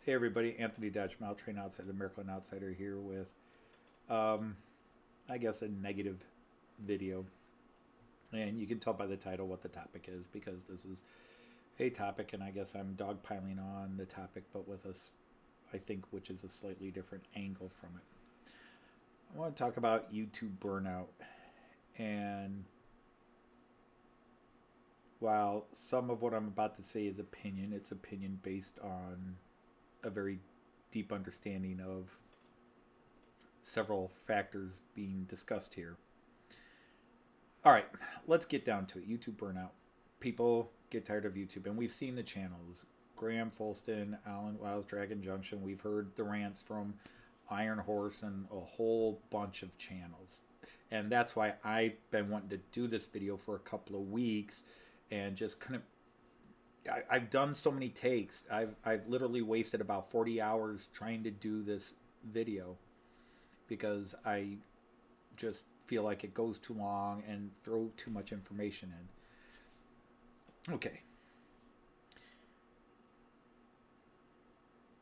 Hey everybody, Anthony Dutch, Mile Train Outsider, the Miracle Outsider here with, um, I guess, a negative video. And you can tell by the title what the topic is because this is a topic, and I guess I'm dogpiling on the topic, but with us, I think, which is a slightly different angle from it. I want to talk about YouTube burnout. And while some of what I'm about to say is opinion, it's opinion based on a very deep understanding of several factors being discussed here. All right, let's get down to it. YouTube burnout. People get tired of YouTube, and we've seen the channels. Graham Fulston, Alan Wiles, Dragon Junction. We've heard the rants from Iron Horse and a whole bunch of channels. And that's why I've been wanting to do this video for a couple of weeks and just couldn't. I've done so many takes. I've literally wasted about 40 hours trying to do this video because I just feel like it goes too long and throw too much information in. Okay.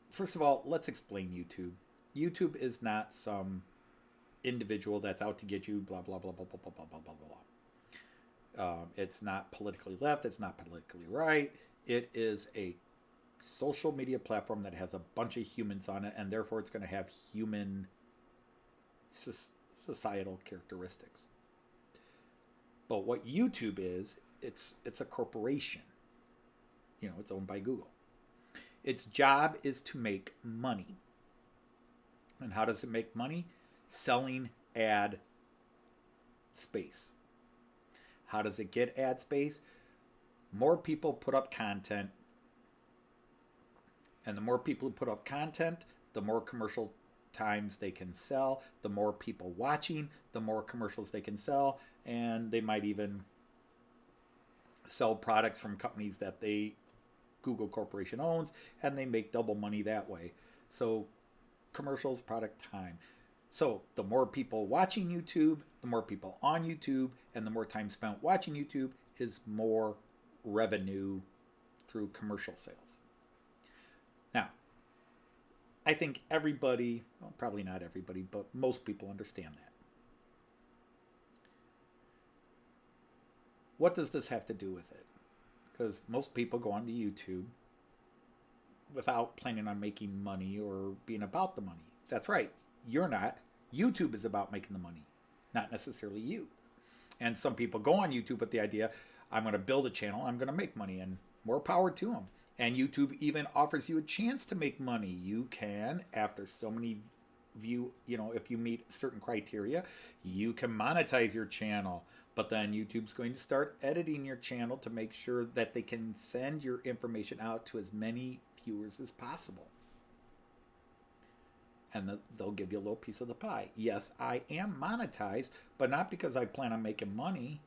First of all, let's explain YouTube. YouTube is not some individual that's out to get you, blah, blah, blah, blah, blah, blah, blah, blah, blah, blah. It's not politically left. It's not politically right. It is a social media platform that has a bunch of humans on it, and therefore it's going to have human societal characteristics. But what YouTube is, it's a corporation. You know, it's owned by Google. Its job is to make money. And how does it make money? Selling ad space. How does it get ad space? More people put up content. And the more people who put up content, the more commercial times they can sell. The more people watching, the more commercials they can sell. And they might even sell products from companies that Google Corporation owns, and they make double money that way. So commercials, product time. So the more people watching YouTube, the more people on YouTube, and the more time spent watching YouTube is more revenue through commercial sales. Now, I think everybody, well, probably not everybody, but most people understand that. What does this have to do with it? Because most people go onto YouTube without planning on making money or being about the money. That's right. You're not. YouTube is about making the money, not necessarily you. And some people go on YouTube with the idea, I'm going to build a channel, I'm going to make money, and more power to them. And YouTube even offers you a chance to make money. You can, after so many if you meet certain criteria, you can monetize your channel. But then YouTube's going to start editing your channel to make sure that they can send your information out to as many viewers as possible. And they'll give you a little piece of the pie. Yes, I am monetized, but not because I plan on making money.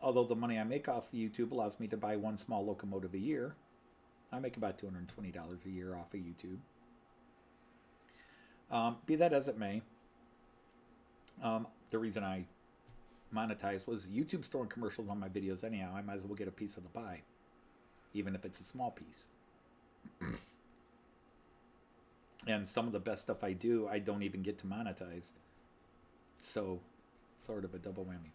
Although the money I make off of YouTube allows me to buy one small locomotive a year. I make about $220 a year off of YouTube. Be that as it may, the reason I monetized was YouTube's throwing commercials on my videos anyhow. I might as well get a piece of the pie, even if it's a small piece. And some of the best stuff I do, I don't even get to monetize. So, sort of a double whammy.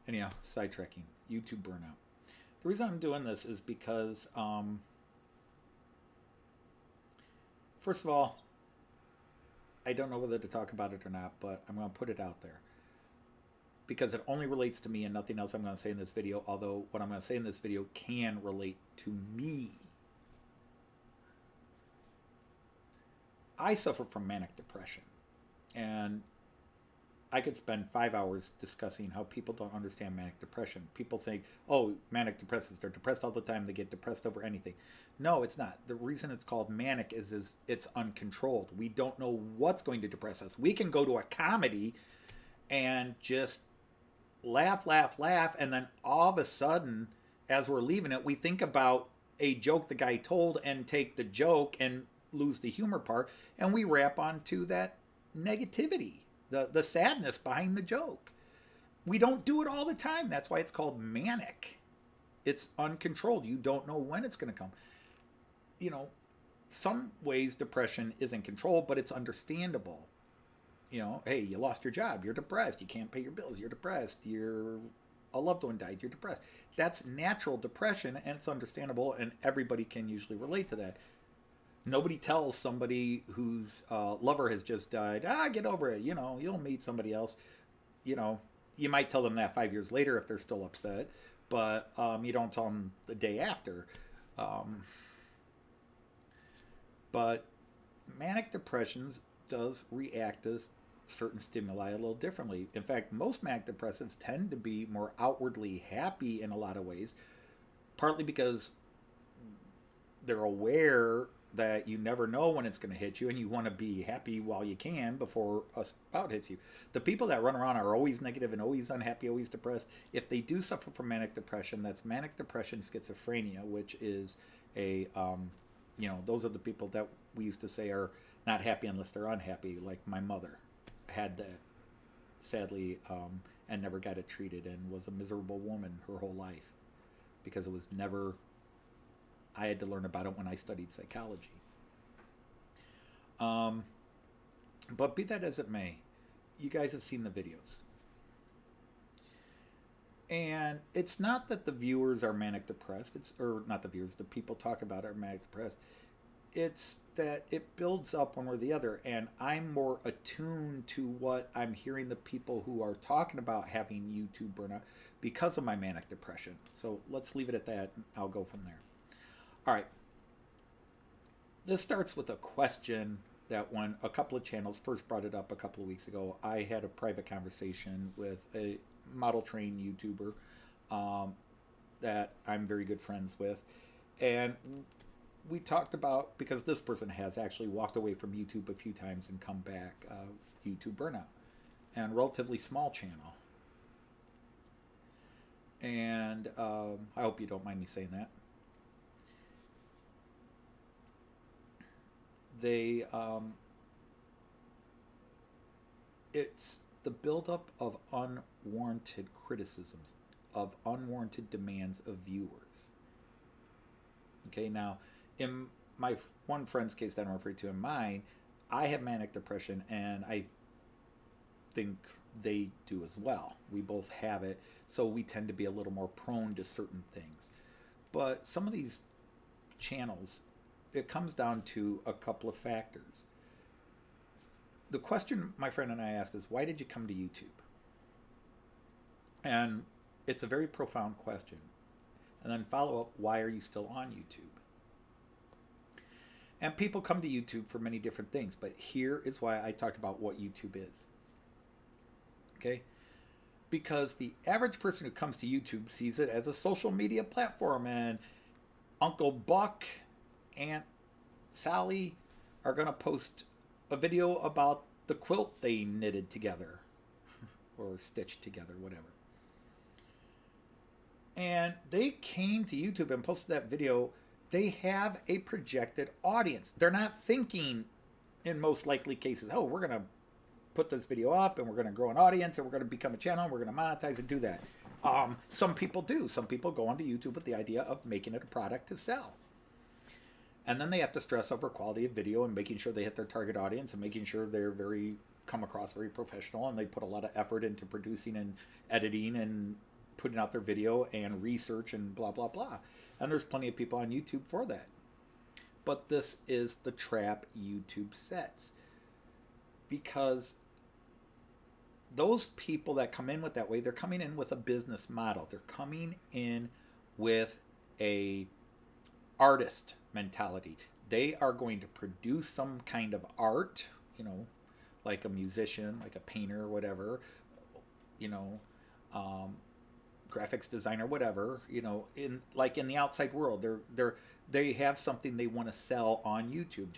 Anyhow, sidetracking. YouTube burnout. The reason I'm doing this is because, first of all, I don't know whether to talk about it or not, but I'm going to put it out there. Because it only relates to me and nothing else I'm going to say in this video, although what I'm going to say in this video can relate to me. I suffer from manic depression, and I could spend 5 hours discussing how people don't understand manic depression. People think, oh, manic depressives, they're depressed all the time, they get depressed over anything. No, it's not. The reason it's called manic is it's uncontrolled. We don't know what's going to depress us. We can go to a comedy and just laugh, and then all of a sudden, as we're leaving it, we think about a joke the guy told and take the joke and lose the humor part, and we wrap onto that negativity, the sadness behind the joke. We don't do it all the time. That's why it's called manic. It's uncontrolled. You don't know when it's going to come. some ways depression isn't controlled, but it's understandable. You know, hey, you lost your job, you're depressed, you can't pay your bills, you're depressed, a loved one died, you're depressed. That's natural depression, and it's understandable, and everybody can usually relate to that. Nobody tells somebody whose lover has just died, get over it, you'll meet somebody else. You know, you might tell them that 5 years later if they're still upset, but you don't tell them the day after. Um, but manic depressions does react to certain stimuli a little differently. In fact, most manic depressives tend to be more outwardly happy in a lot of ways, partly because they're aware that you never know when it's going to hit you, and you want to be happy while you can before a spout hits you. The people that run around are always negative and always unhappy, always depressed. If they do suffer from manic depression, that's manic depression schizophrenia, which is those are the people that we used to say are not happy unless they're unhappy. Like my mother had that, sadly, and never got it treated, and was a miserable woman her whole life because it was never. I had to learn about it when I studied psychology. But be that as it may, you guys have seen the videos. And it's not that the viewers are manic depressed, or not the viewers, the people talk about are manic depressed. It's that it builds up one or the other, and I'm more attuned to what I'm hearing the people who are talking about having YouTube burnout because of my manic depression. So let's leave it at that, and I'll go from there. All right. This starts with a question that when a couple of channels first brought it up a couple of weeks ago, I had a private conversation with a model train YouTuber that I'm very good friends with. And we talked about, because this person has actually walked away from YouTube a few times and come back, YouTube Burnout, and relatively small channel. And I hope you don't mind me saying that. It's the buildup of unwarranted criticisms, of unwarranted demands of viewers. Okay, now in my one friend's case that I'm referring to, in mine, I have manic depression, and I think they do as well. We both have it, so we tend to be a little more prone to certain things. But some of these channels, it comes down to a couple of factors. The question my friend and I asked is, why did you come to YouTube? And it's a very profound question. And then follow up, why are you still on YouTube? And people come to YouTube for many different things, but here is why I talked about what YouTube is. Okay? Because the average person who comes to YouTube sees it as a social media platform, and Uncle Buck, Aunt Sally are going to post a video about the quilt they knitted together or stitched together, whatever. And they came to YouTube and posted that video. They have a projected audience. They're not thinking, in most likely cases, oh, we're going to put this video up and we're going to grow an audience and we're going to become a channel and we're going to monetize and do that. Some people do. Some people go onto YouTube with the idea of making it a product to sell. And then they have to stress over quality of video and making sure they hit their target audience and making sure they're come across very professional, and they put a lot of effort into producing and editing and putting out their video and research and blah, blah, blah. And there's plenty of people on YouTube for that. But this is the trap YouTube sets. Because those people that come in with that way, they're coming in with a business model. They're coming in with a artist mentality. They are going to produce some kind of art, like a musician, like a painter, whatever, graphics designer, whatever, in the outside world, they have something they want to sell on YouTube.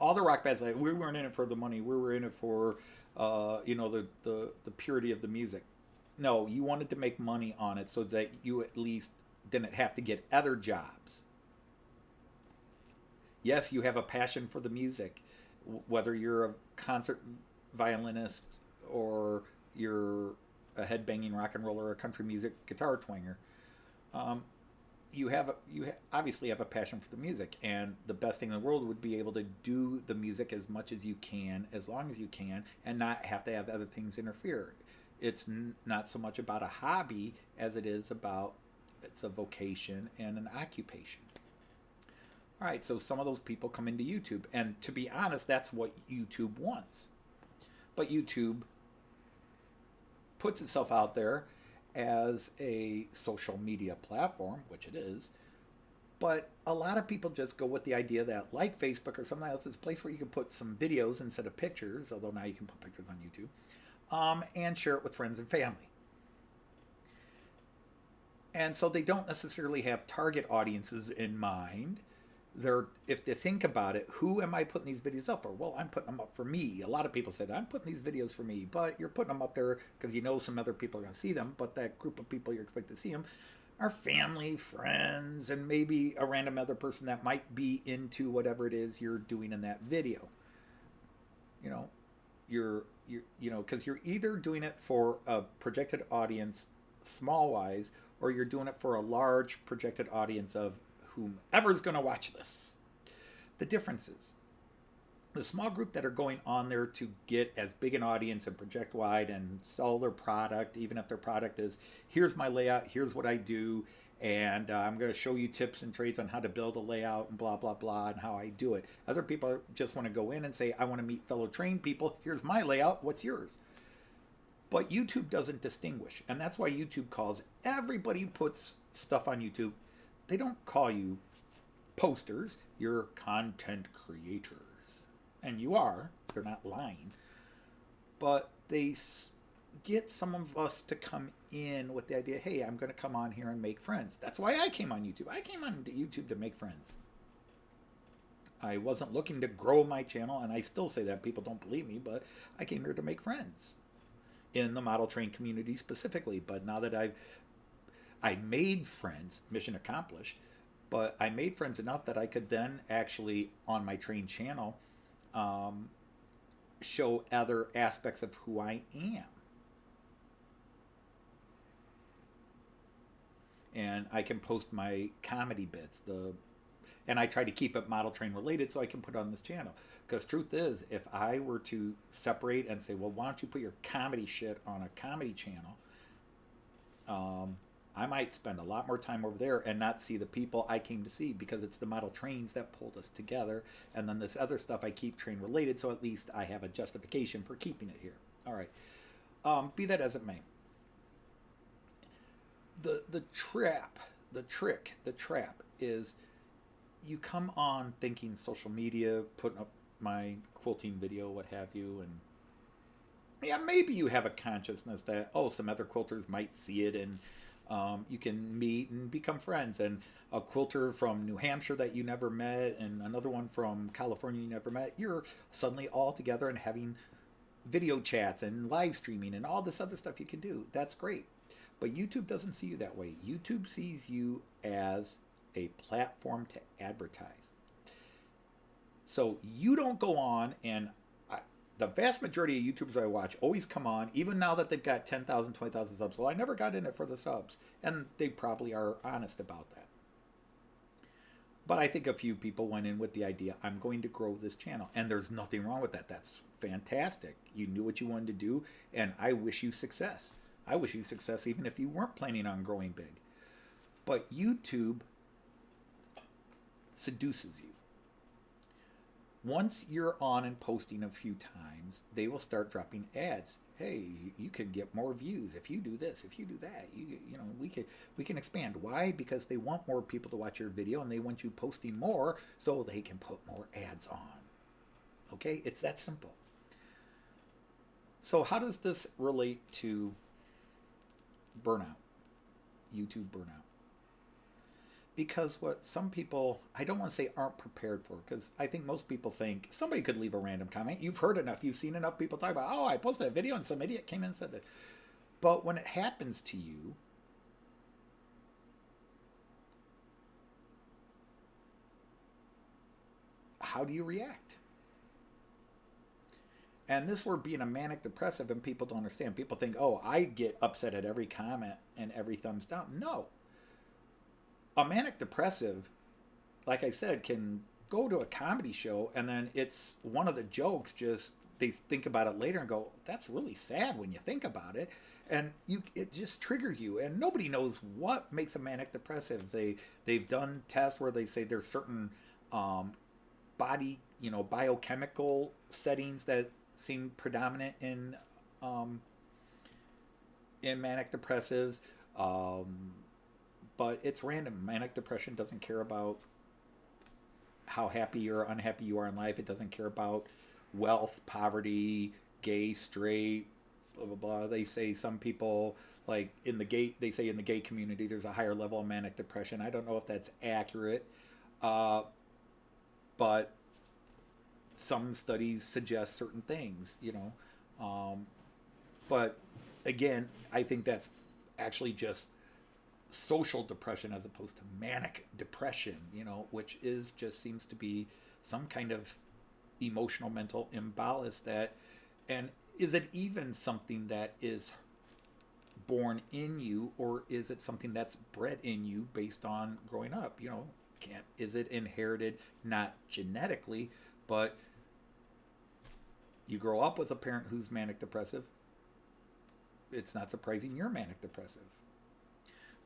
All the rock bands, we weren't in it for the money. We were in it for, the purity of the music. No, you wanted to make money on it so that you at least didn't have to get other jobs. Yes, you have a passion for the music, whether you're a concert violinist or you're a headbanging rock and roller or a country music guitar twanger. obviously have a passion for the music, and the best thing in the world would be able to do the music as much as you can, as long as you can, and not have to have other things interfere. It's not so much about a hobby as it is about it's a vocation and an occupation. All right, so some of those people come into YouTube, and to be honest, that's what YouTube wants. But YouTube puts itself out there as a social media platform, which it is. But a lot of people just go with the idea that, like Facebook or something else, it's a place where you can put some videos instead of pictures, although now you can put pictures on YouTube, and share it with friends and family. And so they don't necessarily have target audiences in mind. If they think about it, who am I putting these videos up for? Well, I'm putting them up for me. A lot of people say that I'm putting these videos for me, but you're putting them up there because you know some other people are going to see them, but that group of people you expect to see them are family, friends, and maybe a random other person that might be into whatever it is you're doing in that video. You know, because you're either doing it for a projected audience, small wise, or you're doing it for a large projected audience of whomever's going to watch this. The difference is the small group that are going on there to get as big an audience and project wide and sell their product, even if their product is, here's my layout, here's what I do, and I'm going to show you tips and trades on how to build a layout and blah, blah, blah, and how I do it. Other people just want to go in and say, I want to meet fellow trained people. Here's my layout. What's yours? But YouTube doesn't distinguish. And that's why YouTube calls everybody who puts stuff on YouTube, they don't call you posters. You're content creators. And you are. They're not lying. But they get some of us to come in with the idea, hey, I'm going to come on here and make friends. That's why I came on YouTube. I came on YouTube to make friends. I wasn't looking to grow my channel, and I still say that. People don't believe me, but I came here to make friends in the model train community specifically. But now that I made friends, mission accomplished, but I made friends enough that I could then actually, on my train channel, show other aspects of who I am. And I can post my comedy bits, and I try to keep it model train related so I can put it on this channel. Because truth is, if I were to separate and say, well, why don't you put your comedy shit on a comedy channel, I might spend a lot more time over there and not see the people I came to see, because it's the model trains that pulled us together. And then this other stuff I keep train related, so at least I have a justification for keeping it here. All right. Be that as it may. The trap is you come on thinking social media, putting up my quilting video, what have you, and yeah, maybe you have a consciousness that, oh, some other quilters might see it, and you can meet and become friends. And a quilter from New Hampshire that you never met, and another one from California you never met, you're suddenly all together and having video chats and live streaming and all this other stuff you can do. That's great. But YouTube doesn't see you that way. YouTube sees you as a platform to advertise. So you don't go on, and the vast majority of YouTubers I watch always come on, even now that they've got 10,000, 20,000 subs. Well, I never got in it for the subs. And they probably are honest about that. But I think a few people went in with the idea, I'm going to grow this channel. And there's nothing wrong with that. That's fantastic. You knew what you wanted to do, and I wish you success. I wish you success even if you weren't planning on growing big. But YouTube seduces you. Once you're on and posting a few times, they will start dropping ads. Hey, you can get more views if you do this, if you do that. We can expand. Why? Because they want more people to watch your video, and they want you posting more so they can put more ads on. Okay? It's that simple. So how does this relate to burnout? YouTube burnout. Because what some people, I don't want to say aren't prepared for, because I think most people think somebody could leave a random comment. You've heard enough, you've seen enough people talk about, oh, I posted a video and some idiot came in and said that. But when it happens to you, how do you react? And this word being a manic depressive, and people don't understand. People think, oh, I get upset at every comment and every thumbs down. No. A manic depressive, like I said, can go to a comedy show and then it's one of the jokes, just they think about it later and go, that's really sad when you think about it. And it just triggers you, and nobody knows what makes a manic depressive. They've done tests where they say there's certain body, biochemical settings that seem predominant um, in manic depressives. But it's random. Manic depression doesn't care about how happy or unhappy you are in life. It doesn't care about wealth, poverty, gay, straight, blah blah blah. They say some people, like they say in the gay community there's a higher level of manic depression. I don't know if that's accurate, but some studies suggest certain things. But again, I think that's actually just social depression as opposed to manic depression, which just seems to be some kind of emotional mental imbalance and is it even something that is born in you, or is it something that's bred in you based on growing up? Is it inherited, not genetically, but you grow up with a parent who's manic depressive, it's not surprising you're manic depressive.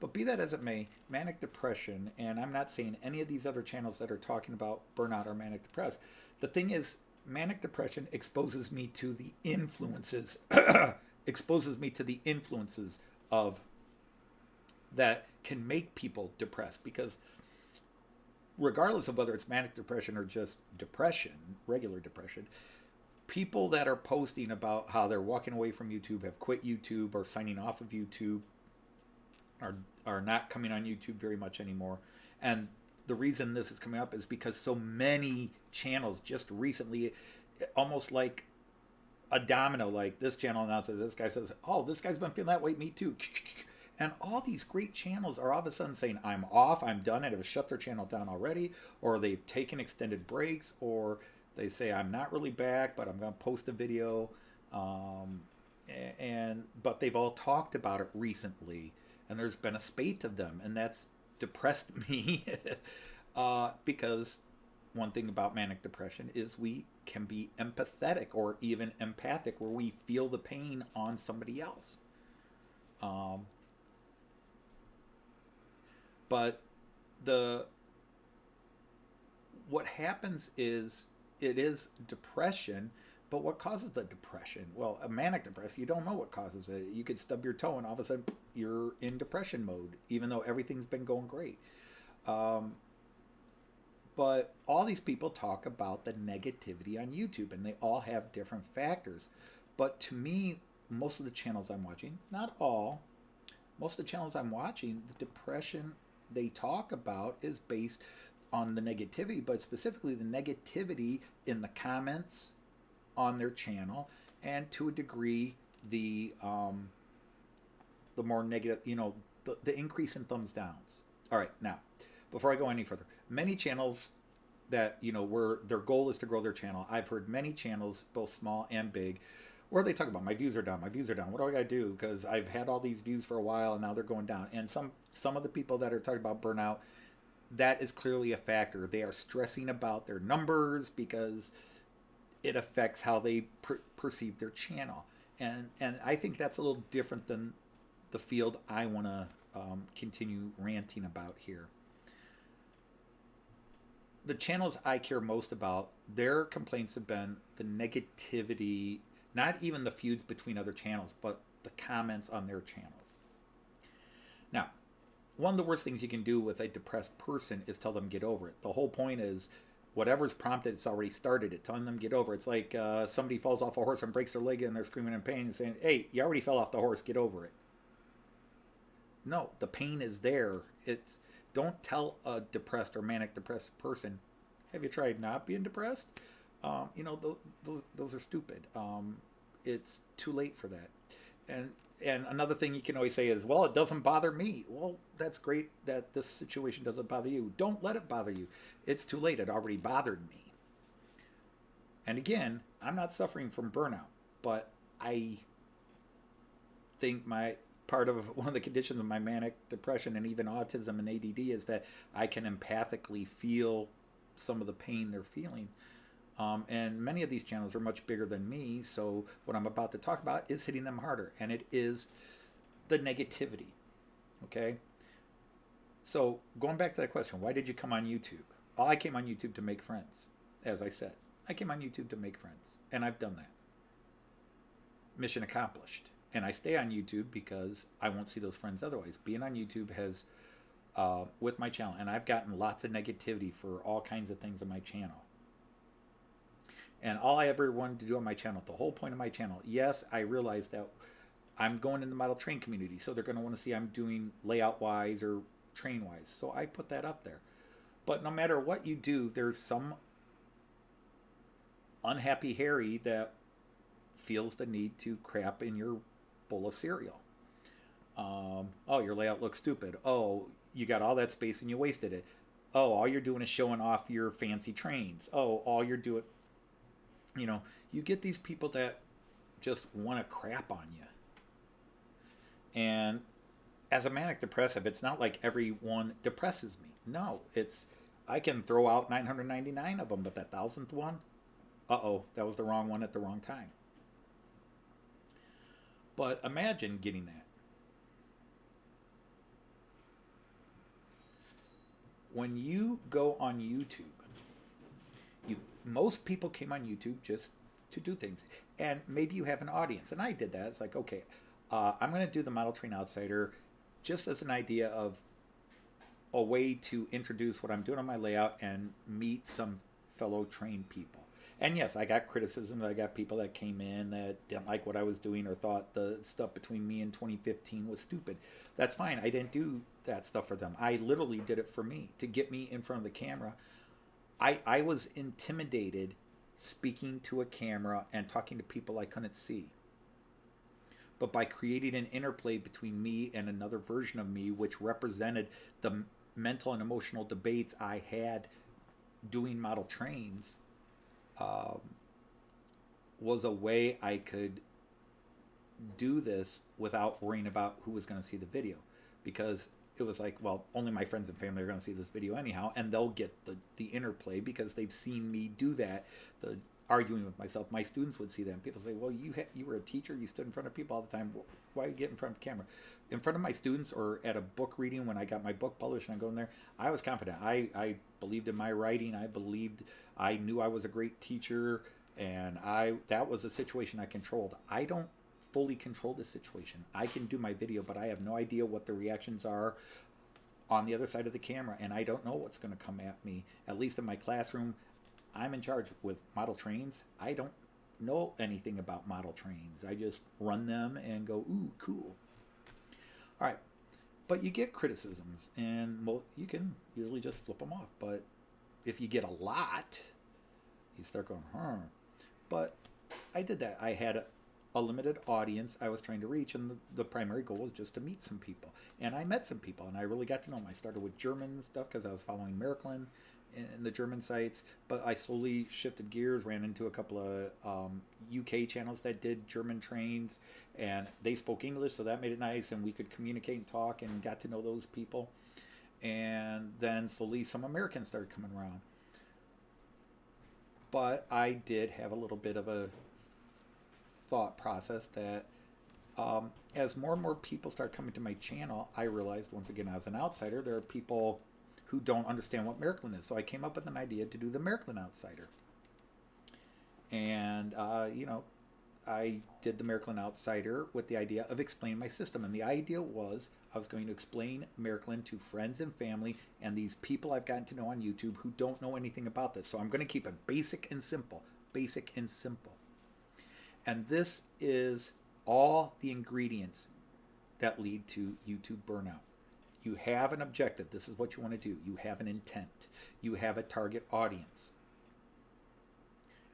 But be that as it may, manic depression, and I'm not saying any of these other channels that are talking about burnout are manic depressed. The thing is, manic depression exposes me to the influences, of that can make people depressed. Because regardless of whether it's manic depression or just depression, regular depression, people that are posting about how they're walking away from YouTube, have quit YouTube, or signing off of YouTube, are not coming on YouTube very much anymore. And the reason this is coming up is because so many channels just recently, almost like a domino, like this channel announces, this guy says, oh, this guy's been feeling that way, me too. And all these great channels are all of a sudden saying, I'm off, I'm done, and have shut their channel down already, or they've taken extended breaks, or they say, I'm not really back, but I'm going to post a video. But they've all talked about it recently, and there's been a spate of them, and that's depressed me because one thing about manic depression is we can be empathetic or even empathic, where we feel the pain on somebody else. But what happens is it is depression. But what causes the depression? Well, a manic depressive, you don't know what causes it. You could stub your toe and all of a sudden you're in depression mode, even though everything's been going great. But all these people talk about the negativity on YouTube, and they all have different factors. But to me, most of the channels I'm watching, not all, most of the channels I'm watching, the depression they talk about is based on the negativity, but specifically the negativity in the comments on their channel, and to a degree the more negative, the increase in thumbs downs. All right, now before I go any further, many channels that where their goal is to grow their channel, I've heard many channels, both small and big, where they talk about my views are down, what do I gotta do, because I've had all these views for a while and now they're going down. And some of the people that are talking about burnout, that is clearly a factor. They are stressing about their numbers because it affects how they perceive their channel. And I think that's a little different than the field I want to continue ranting about here. The channels I care most about, their complaints have been the negativity, not even the feuds between other channels, but the comments on their channels. Now, one of the worst things you can do with a depressed person is tell them get over it. The whole point is, whatever's prompted, it's already started it. Telling them get over it. It's like somebody falls off a horse and breaks their leg and they're screaming in pain and saying, hey, you already fell off the horse, get over it. No, the pain is there. Don't tell a depressed or manic depressed person, have you tried not being depressed? Those are stupid. It's too late for that. And another thing you can always say is, well, it doesn't bother me. Well, that's great that this situation doesn't bother you. Don't let it bother you. It's too late. It already bothered me. And again, I'm not suffering from burnout, but I think part of one of the conditions of my manic depression and even autism and ADD is that I can empathically feel some of the pain they're feeling. And many of these channels are much bigger than me, so what I'm about to talk about is hitting them harder, and it is the negativity. Okay? So, going back to that question, why did you come on YouTube? Well, I came on YouTube to make friends, as I said. I came on YouTube to make friends, and I've done that. Mission accomplished. And I stay on YouTube because I won't see those friends otherwise. Being on YouTube has, with my channel, and I've gotten lots of negativity for all kinds of things on my channel. And all I ever wanted to do on my channel, the whole point of my channel, yes, I realized that I'm going in the model train community, so they're going to want to see I'm doing layout-wise or train-wise. So I put that up there. But no matter what you do, there's some unhappy Harry that feels the need to crap in your bowl of cereal. Oh, your layout looks stupid. Oh, you got all that space and you wasted it. Oh, all you're doing is showing off your fancy trains. Oh, all you're doing... you get these people that just want to crap on you. And as a manic depressive, it's not like everyone depresses me. No, I can throw out 999 of them, but that 1,000th one, that was the wrong one at the wrong time. But imagine getting that. When you go on YouTube, most people came on YouTube just to do things. And maybe you have an audience. And I did that. It's like, okay, I'm going to do the Model Train Outsider just as an idea of a way to introduce what I'm doing on my layout and meet some fellow train people. And yes, I got criticism. I got people that came in that didn't like what I was doing or thought the stuff between me and 2015 was stupid. That's fine. I didn't do that stuff for them. I literally did it for me, to get me in front of the camera. I was intimidated speaking to a camera and talking to people I couldn't see. But by creating an interplay between me and another version of me, which represented the mental and emotional debates I had doing model trains, was a way I could do this without worrying about who was going to see the video. Because it was like, well, only my friends and family are going to see this video anyhow, and they'll get the interplay because they've seen me do that, the arguing with myself. My students would see that, and people say, well, you were a teacher, you stood in front of people all the time, why you get in front of the camera? In front of my students or at a book reading when I got my book published and I go in there, I was confident. I believed in my writing. I knew I was a great teacher, and that was a situation I controlled. I don't fully control the situation. I can do my video, but I have no idea what the reactions are on the other side of the camera, and I don't know what's going to come at me. At least in my classroom, I'm in charge with model trains. I don't know anything about model trains. I just run them and go, ooh, cool. All right, but you get criticisms, and well, you can usually just flip them off. But if you get a lot, you start going, But I did that. I had a limited audience I was trying to reach, and the primary goal was just to meet some people. And I met some people, and I really got to know them. I started with German stuff because I was following Miraklin in the German sites, but I slowly shifted gears, ran into a couple of UK channels that did German trains, and they spoke English, so that made it nice, and we could communicate and talk and got to know those people. And then slowly some Americans started coming around. But I did have a little bit of a thought process that as more and more people start coming to my channel, I realized, once again, as an outsider, there are people who don't understand what Miraklin is. So I came up with an idea to do the Miraklin Outsider. And, I did the Miraklin Outsider with the idea of explaining my system. And the idea was I was going to explain Miraklin to friends and family and these people I've gotten to know on YouTube who don't know anything about this. So I'm going to keep it basic and simple. Basic and simple. And this is all the ingredients that lead to YouTube burnout. You have an objective. This is what you want to do. You have an intent. You have a target audience.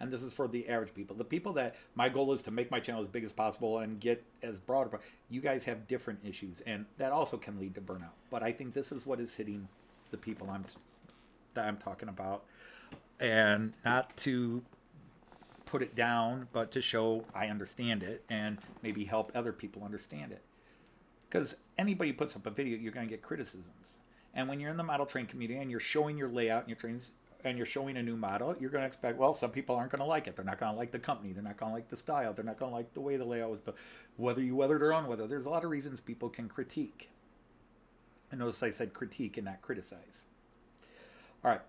And this is for the average people. The people that my goal is to make my channel as big as possible and get as broad. You guys have different issues, and that also can lead to burnout. But I think this is what is hitting the people that I'm talking about. And not to put it down, but to show I understand it and maybe help other people understand it. Because anybody puts up a video, you're going to get criticisms. And when you're in the model train community and you're showing your layout and your trains and you're showing a new model, you're going to expect, well, some people aren't going to like it. They're not going to like the company. They're not going to like the style. They're not going to like the way the layout was built. Whether you weathered or unweathered, there's a lot of reasons people can critique. And notice I said critique and not criticize. All right.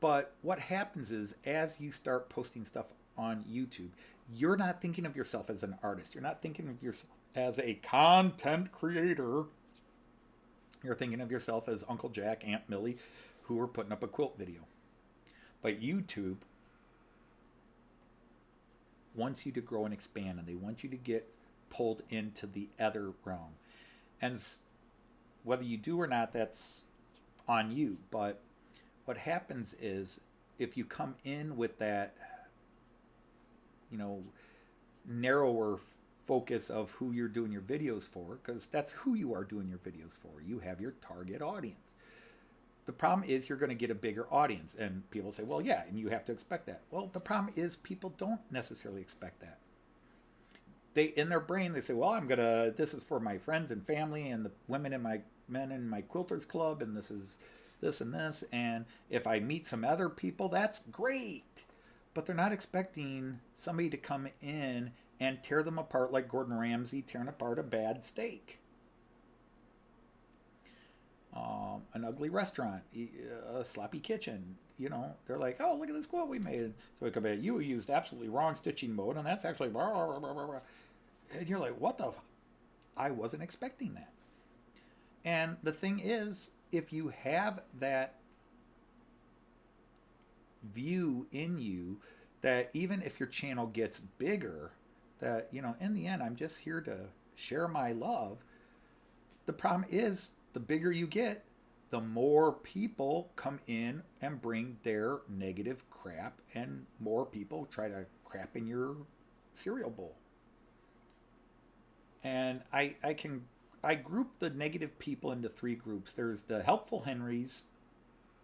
But what happens is as you start posting stuff on YouTube, you're not thinking of yourself as an artist. You're not thinking of yourself as a content creator. You're thinking of yourself as Uncle Jack, Aunt Millie, who are putting up a quilt video. But YouTube wants you to grow and expand, and they want you to get pulled into the other realm. And whether you do or not, that's on you. But what happens is if you come in with that, narrower focus of who you're doing your videos for, because that's who you are doing your videos for. You have your target audience. The problem is you're going to get a bigger audience, and people say, well, yeah, and you have to expect that. Well, the problem is people don't necessarily expect that. They, in their brain, they say, well, this is for my friends and family and the men in my quilters club, and this is this and this, and if I meet some other people, that's great. But they're not expecting somebody to come in and tear them apart like Gordon Ramsay tearing apart a bad steak. An ugly restaurant, a sloppy kitchen. They're like, oh, look at this quilt we made. So we come back, you used absolutely wrong stitching mode, and that's actually blah, blah, blah, blah, blah. And you're like, what the? I wasn't expecting that. And the thing is, if you have that view in you, that even if your channel gets bigger, that, in the end, I'm just here to share my love. The problem is, the bigger you get, the more people come in and bring their negative crap, and more people try to crap in your cereal bowl. And I group the negative people into three groups. There's the helpful Henrys,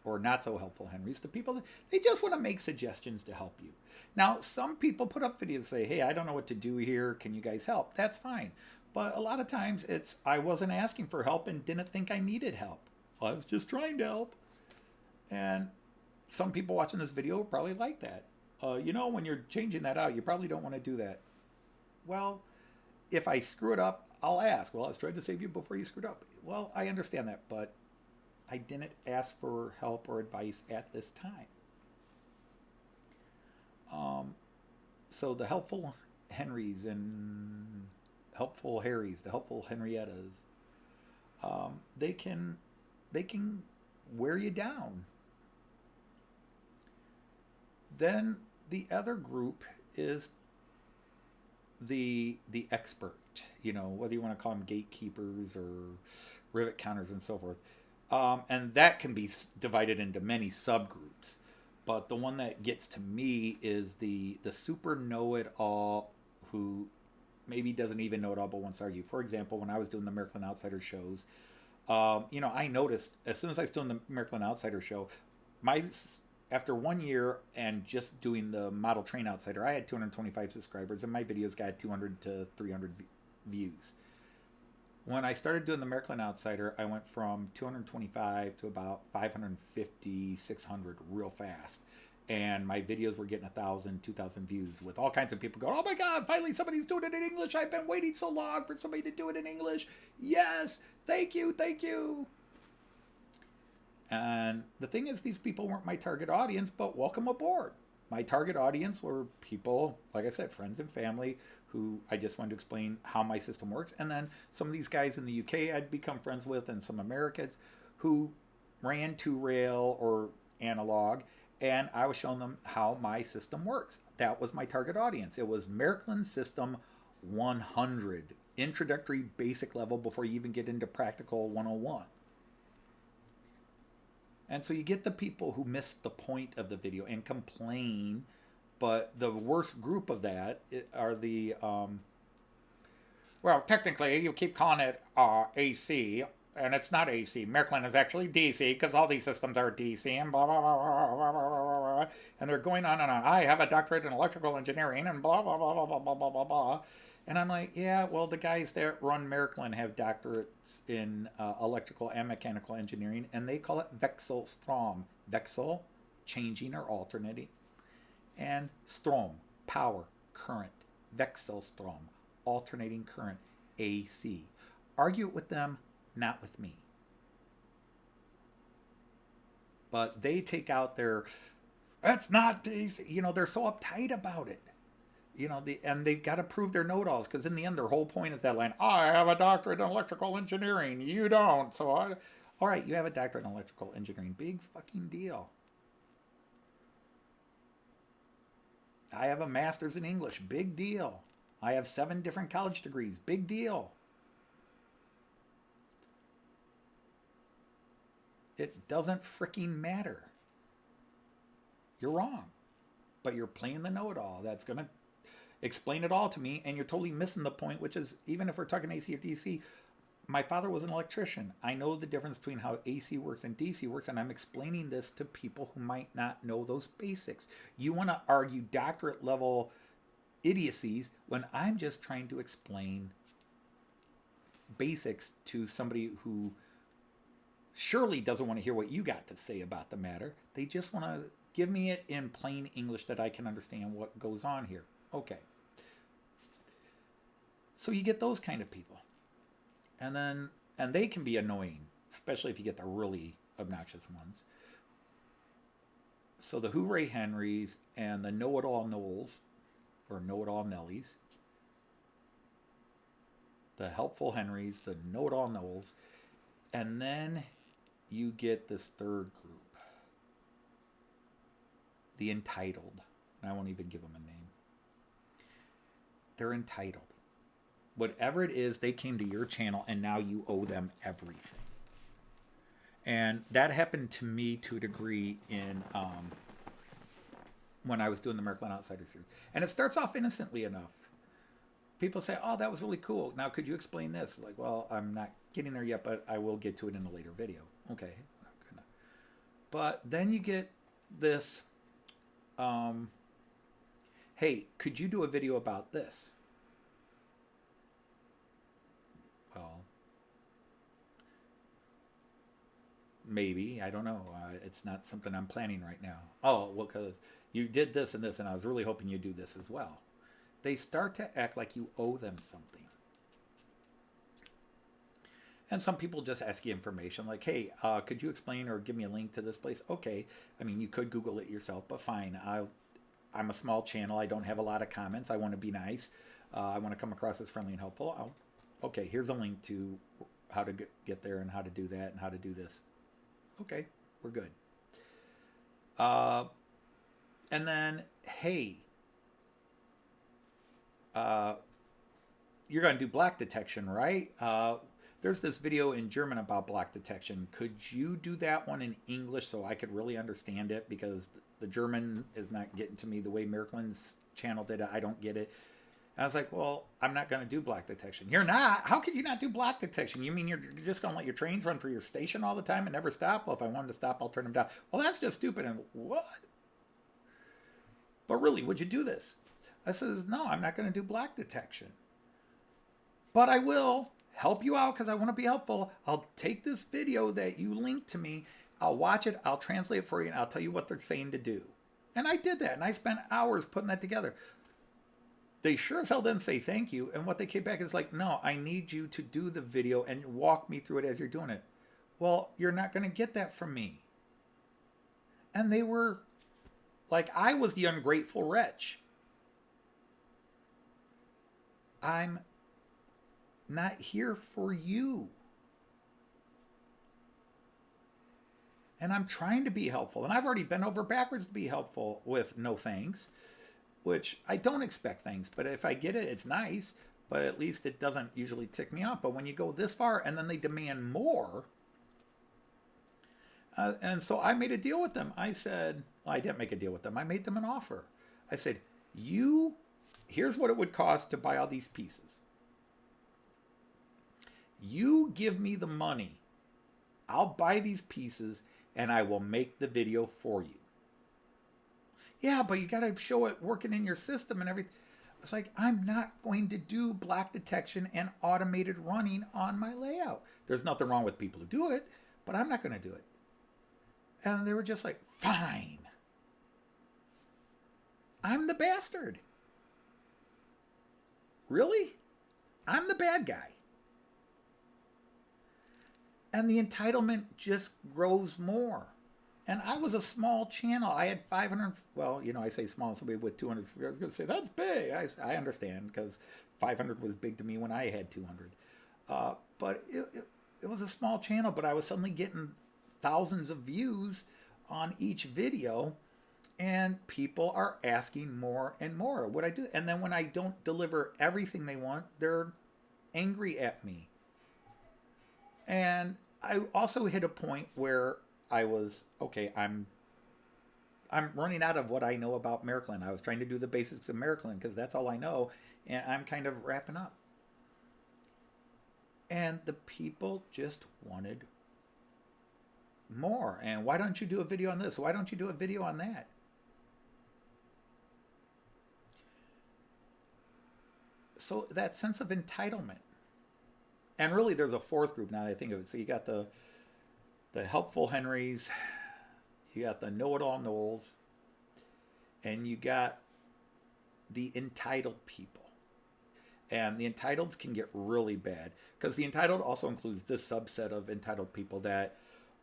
or not so helpful Henrys, the people that they just want to make suggestions to help you. Now, some people put up videos and say, hey, I don't know what to do here. Can you guys help? That's fine. But a lot of times it's, I wasn't asking for help and didn't think I needed help. I was just trying to help. And some people watching this video probably like that. When you're changing that out, you probably don't want to do that. Well, if I screw it up, I'll ask. Well, I was trying to save you before you screwed up. Well, I understand that, but I didn't ask for help or advice at this time. So the helpful Henrys and helpful Harrys, the helpful Henriettas, they can wear you down. Then the other group is the expert, whether you want to call them gatekeepers or rivet counters and so forth. And that can be divided into many subgroups. But the one that gets to me is the super know-it-all who maybe doesn't even know it all but wants to argue. For example, when I was doing the Miracle Outsider shows, I noticed as soon as I was doing the Miracle Outsider show, after 1 year and just doing the Model Train Outsider, I had 225 subscribers and my videos got 200 to 300 views. When I started doing the Miracle Outsider, I went from 225 to about 550, 600 real fast. And my videos were getting 1,000, 2,000 views with all kinds of people going, oh my God, finally somebody's doing it in English. I've been waiting so long for somebody to do it in English. Yes, thank you, thank you. And the thing is, these people weren't my target audience, but welcome aboard. My target audience were people, like I said, friends and family, who I just wanted to explain how my system works. And then some of these guys in the UK I'd become friends with, and some Americans who ran 2-rail or analog, and I was showing them how my system works. That was my target audience. It was Miracle System 100, introductory basic level before you even get into practical 101. And so you get the people who miss the point of the video and complain. But the worst group of that are the, well, technically you keep calling it AC, and it's not AC. Miracle is actually DC, because all these systems are DC, and blah, blah, blah, blah, blah, blah, blah, blah. And they're going on and on. I have a doctorate in electrical engineering, and blah, blah, blah, blah, blah, blah, blah, blah. And I'm like, yeah, well, the guys that run Maryland have doctorates in electrical and mechanical engineering, and they call it Wechselstrom. Wechsel, changing or alternating, and Strom, power, current. Wechselstrom, alternating current, AC. Argue it with them, not with me. But they take out their, that's not DC. They're so uptight about it. And they've got to prove their know-it-alls, because in the end, their whole point is that line, I have a doctorate in electrical engineering. You don't. All right, you have a doctorate in electrical engineering. Big fucking deal. I have a master's in English. Big deal. I have 7 different college degrees. Big deal. It doesn't freaking matter. You're wrong. But you're playing the know-it-all. That's going to explain it all to me, and you're totally missing the point, which is, even if we're talking AC or DC, my father was an electrician. I know the difference between how AC works and DC works, and I'm explaining this to people who might not know those basics. You want to argue doctorate level idiocies when I'm just trying to explain basics to somebody who surely doesn't want to hear what you got to say about the matter. They just want to give me it in plain English that I can understand what goes on here. Okay. So you get those kind of people. And they can be annoying, especially if you get the really obnoxious ones. So the Hooray Henrys and the Know-It-All Knowles, or Know-It-All Nellies, the Helpful Henrys, the Know-It-All Knowles, and then you get this third group, the entitled. I won't even give them a name. They're entitled. Whatever it is, they came to your channel, and now you owe them everything. And that happened to me to a degree in when I was doing the Maryland Outsider series. And it starts off innocently enough. People say, oh, that was really cool. Now, could you explain this? Like, well, I'm not getting there yet, but I will get to it in a later video. Okay. But then you get this, hey, could you do a video about this? Well, maybe. I don't know. It's not something I'm planning right now. Oh, well, because you did this, and I was really hoping you'd do this as well. They start to act like you owe them something. And some people just ask you information like, hey, could you explain or give me a link to this place? Okay. I mean, you could Google it yourself, but fine. I'm a small channel. I don't have a lot of comments. I want to be nice. I want to come across as friendly and helpful. Okay, here's a link to how to get there and how to do that and how to do this. Okay, we're good. And then, hey, you're going to do block detection, right? There's this video in German about block detection. Could you do that one in English so I could really understand it? Because the German is not getting to me the way Maryland's channel did it. I don't get it. And I was like, well, I'm not going to do block detection. You're not? How could you not do block detection? You mean you're just going to let your trains run through your station all the time and never stop? Well, if I wanted to stop, I'll turn them down. Well, that's just stupid. And what? But really, would you do this? I says, no, I'm not going to do block detection. But I will help you out because I want to be helpful. I'll take this video that you linked to me. I'll watch it. I'll translate it for you, and I'll tell you what they're saying to do. And I did that, and I spent hours putting that together. They sure as hell didn't say thank you. And what they came back is like, no, I need you to do the video and walk me through it as you're doing it. Well, you're not going to get that from me. And they were like, I was the ungrateful wretch. I'm not here for you. And I'm trying to be helpful. And I've already bent over backwards to be helpful with no thanks. Which I don't expect things, but if I get it, it's nice, but at least it doesn't usually tick me off. But when you go this far and then they demand more, and so I made a deal with them. I said, well, I didn't make a deal with them. I made them an offer. I said, here's what it would cost to buy all these pieces. You give me the money. I'll buy these pieces and I will make the video for you. Yeah, but you got to show it working in your system and everything. It's like, I'm not going to do block detection and automated running on my layout. There's nothing wrong with people who do it, but I'm not going to do it. And they were just like, fine. I'm the bastard. Really? I'm the bad guy. And the entitlement just grows more. And I was a small channel. I had 500, well, I say small, somebody with 200, I was going to say, that's big. I understand, because 500 was big to me when I had 200. But it was a small channel, but I was suddenly getting thousands of views on each video, and people are asking more and more what I do. And then when I don't deliver everything they want, they're angry at me. And I also hit a point where I was, okay, I'm running out of what I know about Maryland. I was trying to do the basics of Maryland because that's all I know, and I'm kind of wrapping up. And the people just wanted more. And why don't you do a video on this? Why don't you do a video on that? So that sense of entitlement. And really there's a fourth group now that I think of it. So you got the helpful Henrys, you got the know-it-all Knowles, and you got the entitled people. And the entitleds can get really bad, because the entitled also includes this subset of entitled people that,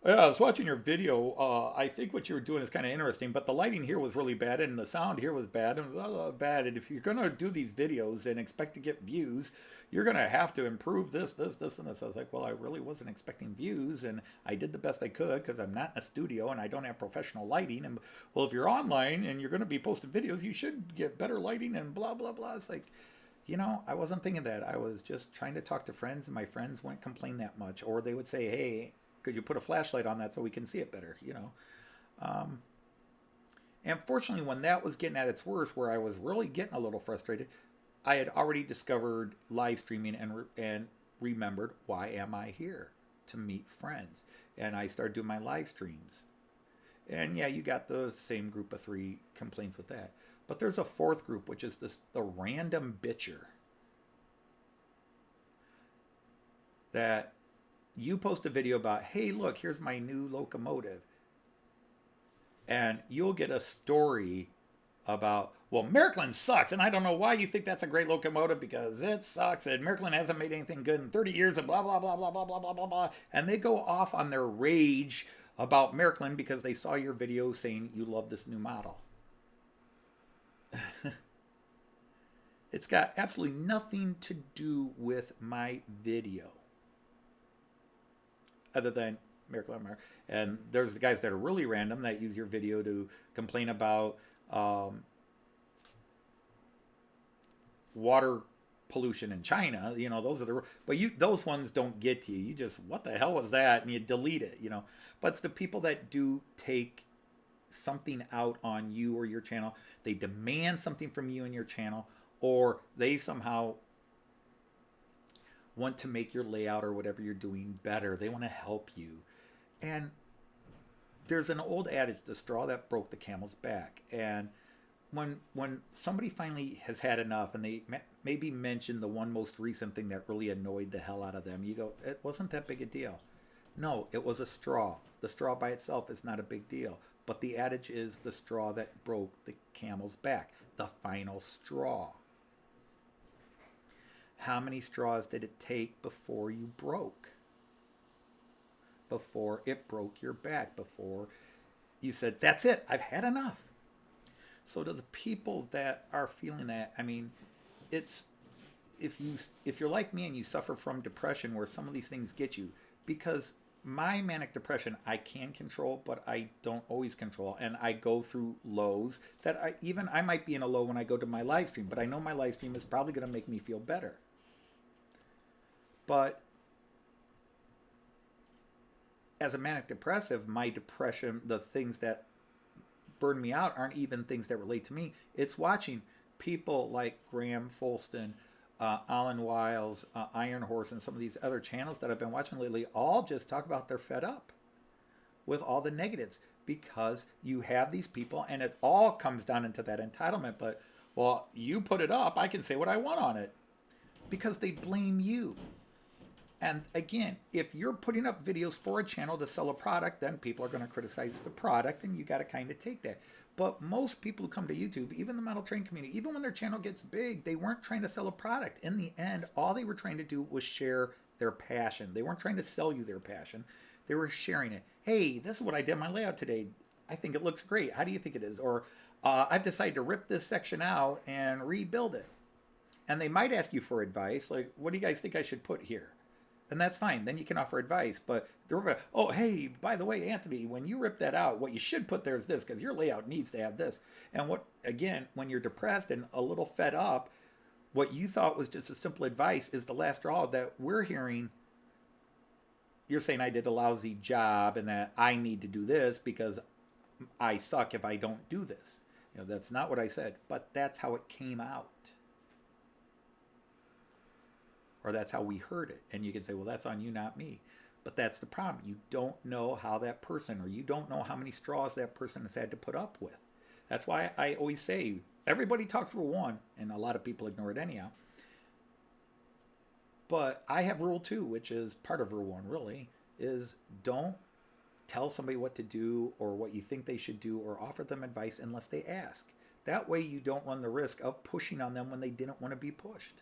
yeah, I was watching your video. I think what you were doing is kind of interesting, but the lighting here was really bad, and the sound here was bad, and blah, blah, bad. And if you're going to do these videos and expect to get views, you're going to have to improve this, and this. I was like, well, I really wasn't expecting views, and I did the best I could because I'm not in a studio and I don't have professional lighting. And, well, if you're online and you're going to be posting videos, you should get better lighting and blah, blah, blah. It's like, I wasn't thinking that. I was just trying to talk to friends, and my friends wouldn't complain that much. Or they would say, hey, could you put a flashlight on that so we can see it better, And fortunately, when that was getting at its worst, where I was really getting a little frustrated, I had already discovered live streaming and remembered, why am I here? To meet friends. And I started doing my live streams. And yeah, you got the same group of 3 complaints with that. But there's a fourth group, which is the random bitcher. That you post a video about, hey, look, here's my new locomotive. And you'll get a story about, well, Maryland sucks, and I don't know why you think that's a great locomotive, because it sucks, and Maryland hasn't made anything good in 30 years, and blah, blah, blah, blah, blah, blah, blah, blah, blah. And they go off on their rage about Maryland because they saw your video saying you love this new model. It's got absolutely nothing to do with my video, other than Maryland. And there's the guys that are really random that use your video to complain about water pollution in China. Those are those ones don't get to you. You just, what the hell was that? And you delete it, But it's the people that do take something out on you or your channel. They demand something from you and your channel, or they somehow want to make your layout or whatever you're doing better. They want to help you. And there's an old adage, the straw that broke the camel's back. And when somebody finally has had enough, and they maybe mention the one most recent thing that really annoyed the hell out of them, you go, it wasn't that big a deal. No, it was a straw. The straw by itself is not a big deal. But the adage is the straw that broke the camel's back, the final straw. How many straws did it take before you broke? Before it broke your back, before you said, that's it, I've had enough. So to the people that are feeling that, I mean, it's, if you're like me and you suffer from depression, where some of these things get you, because my manic depression I can control, but I don't always control, and I go through lows that I might be in a low when I go to my live stream, but I know my live stream is probably going to make me feel better. But as a manic depressive, my depression, the things that burn me out aren't even things that relate to me. It's watching people like Graham Folston, Alan Wiles, Iron Horse, and some of these other channels that I've been watching lately all just talk about they're fed up with all the negatives, because you have these people, and it all comes down into that entitlement. But Well, you put it up, I can say what I want on it. Because they blame you. And again, if you're putting up videos for a channel to sell a product, then people are going to criticize the product, and you got to kind of take that. But most people who come to YouTube, even the metal train community, even when their channel gets big, they weren't trying to sell a product. In the end, all they were trying to do was share their passion. They weren't trying to sell you their passion. They were sharing it. Hey, this is what I did in my layout today. I think it looks great. How do you think it is? Or I've decided to rip this section out and rebuild it. And they might ask you for advice, like, what do you guys think I should put here? And that's fine. Then you can offer advice. But they're, oh, hey, by the way, Anthony, when you rip that out, what you should put there is this, because your layout needs to have this. And what, again, when you're depressed and a little fed up, what you thought was just a simple advice is the last straw that we're hearing. You're saying I did a lousy job and that I need to do this because I suck if I don't do this. That's not what I said, but that's how it came out. Or that's how we heard it. And you can say, well, that's on you, not me. But that's the problem. You don't know how that person, or you don't know how many straws that person has had to put up with. That's why I always say, everybody talks rule one, and a lot of people ignore it anyhow. But I have rule two, which is part of rule one, really, is don't tell somebody what to do or what you think they should do or offer them advice unless they ask. That way you don't run the risk of pushing on them when they didn't want to be pushed.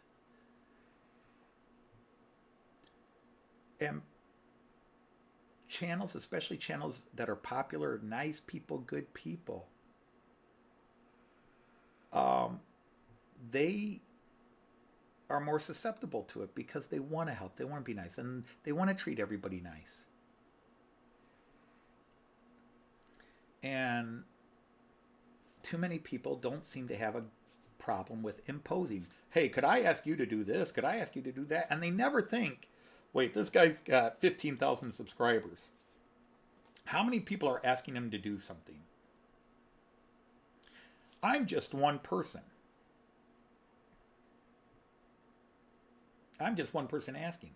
And channels, especially channels that are popular, nice people, good people, they are more susceptible to it because they want to help, they want to be nice, and they want to treat everybody nice. And too many people don't seem to have a problem with imposing. Hey, could I ask you to do this? Could I ask you to do that? And they never think, wait, this guy's got 15,000 subscribers. How many people are asking him to do something? I'm just one person. I'm just one person asking.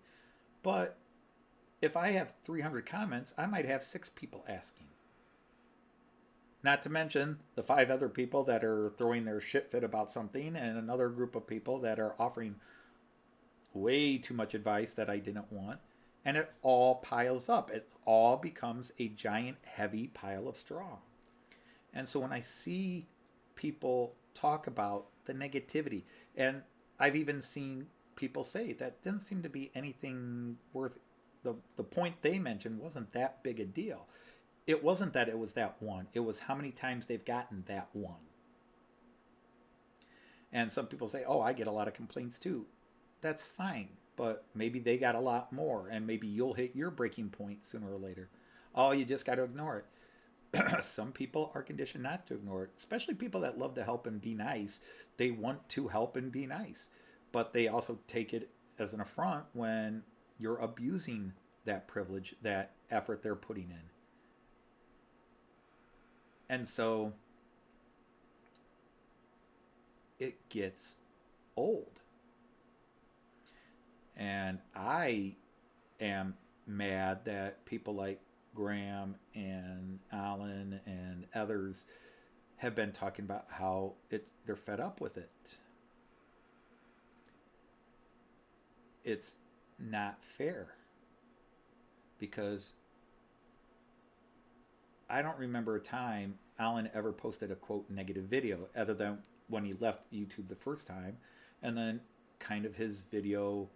But if I have 300 comments, I might have 6 people asking. Not to mention the 5 other people that are throwing their shit fit about something, and another group of people that are offering way too much advice that I didn't want. And it all piles up. It all becomes a giant, heavy pile of straw. And so when I see people talk about the negativity, and I've even seen people say that didn't seem to be anything worth, the point they mentioned wasn't that big a deal. It wasn't that it was that one. It was how many times they've gotten that one. And some people say, oh, I get a lot of complaints too. That's fine. But maybe they got a lot more, and maybe you'll hit your breaking point sooner or later. Oh, you just got to ignore it. Some people are conditioned not to ignore it, especially people that love to help and be nice. They want to help and be nice, but they also take it as an affront when you're abusing that privilege, that effort they're putting in. And so it gets old. And I am mad that people like Graham and Alan and others have been talking about how they're fed up with it. It's not fair, because I don't remember a time Alan ever posted a quote negative video other than when he left YouTube the first time, and then kind of his video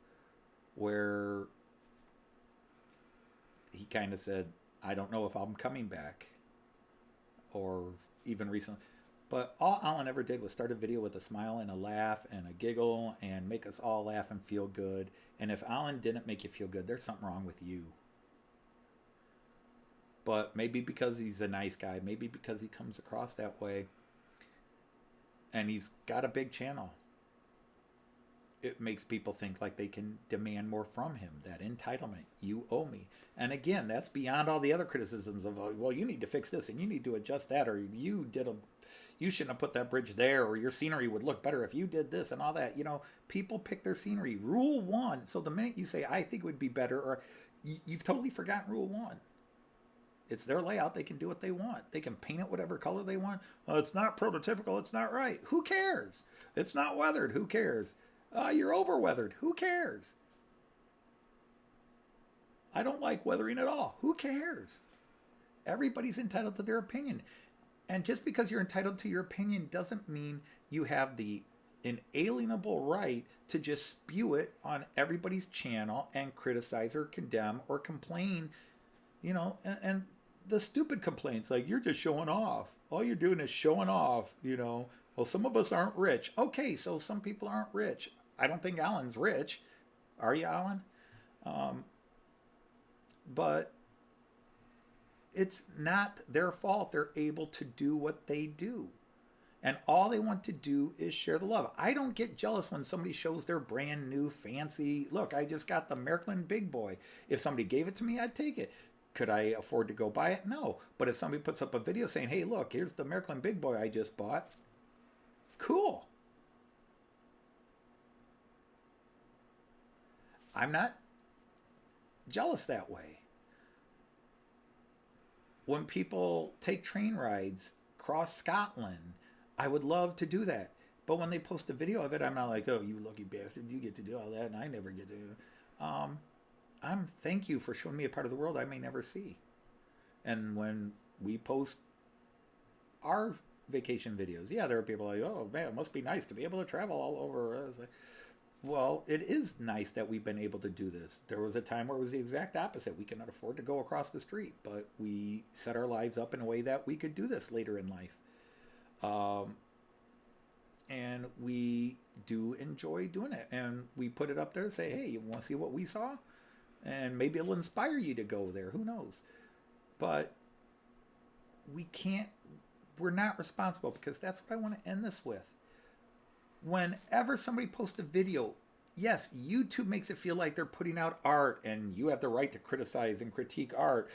where he kind of said, I don't know if I'm coming back, or even recently. But all Alan ever did was start a video with a smile and a laugh and a giggle and make us all laugh and feel good. And if Alan didn't make you feel good, there's something wrong with you. But maybe because he's a nice guy, maybe because he comes across that way, and he's got a big channel, it makes people think like they can demand more from him. That entitlement, you owe me. And again, that's beyond all the other criticisms of, well, you need to fix this and you need to adjust that, or you shouldn't have put that bridge there, or your scenery would look better if you did this and all that. People pick their scenery. Rule one. So the minute you say, I think it would be better, or you've totally forgotten rule one. It's their layout. They can do what they want. They can paint it whatever color they want. Well, it's not prototypical. It's not right. Who cares? It's not weathered. Who cares? You're over weathered. Who cares? I don't like weathering at all. Who cares? Everybody's entitled to their opinion. And just because you're entitled to your opinion doesn't mean you have the inalienable right to just spew it on everybody's channel and criticize or condemn or complain, and the stupid complaints like, you're just showing off. All you're doing is showing off, Well, some of us aren't rich. Okay, so some people aren't rich. I don't think Alan's rich. Are you, Alan? But it's not their fault. They're able to do what they do. And all they want to do is share the love. I don't get jealous when somebody shows their brand new fancy, look, I just got the Märklin Big Boy. If somebody gave it to me, I'd take it. Could I afford to go buy it? No. But if somebody puts up a video saying, hey, look, here's the Märklin Big Boy I just bought. Cool. I'm not jealous that way. When people take train rides across Scotland, I would love to do that. But when they post a video of it, I'm not like, oh, you lucky bastard, you get to do all that, and I never get to. Thank you for showing me a part of the world I may never see. And when we post our vacation videos, yeah, there are people like, oh man, it must be nice to be able to travel all over. I was like, well, it is nice that we've been able to do this. There was a time where it was the exact opposite. We cannot afford to go across the street, but we set our lives up in a way that we could do this later in life. And we do enjoy doing it. And we put it up there and say, hey, you want to see what we saw? And maybe it'll inspire you to go there. Who knows? But we're not responsible, because that's what I want to end this with. Whenever somebody posts a video, yes, YouTube makes it feel like they're putting out art and you have the right to criticize and critique art.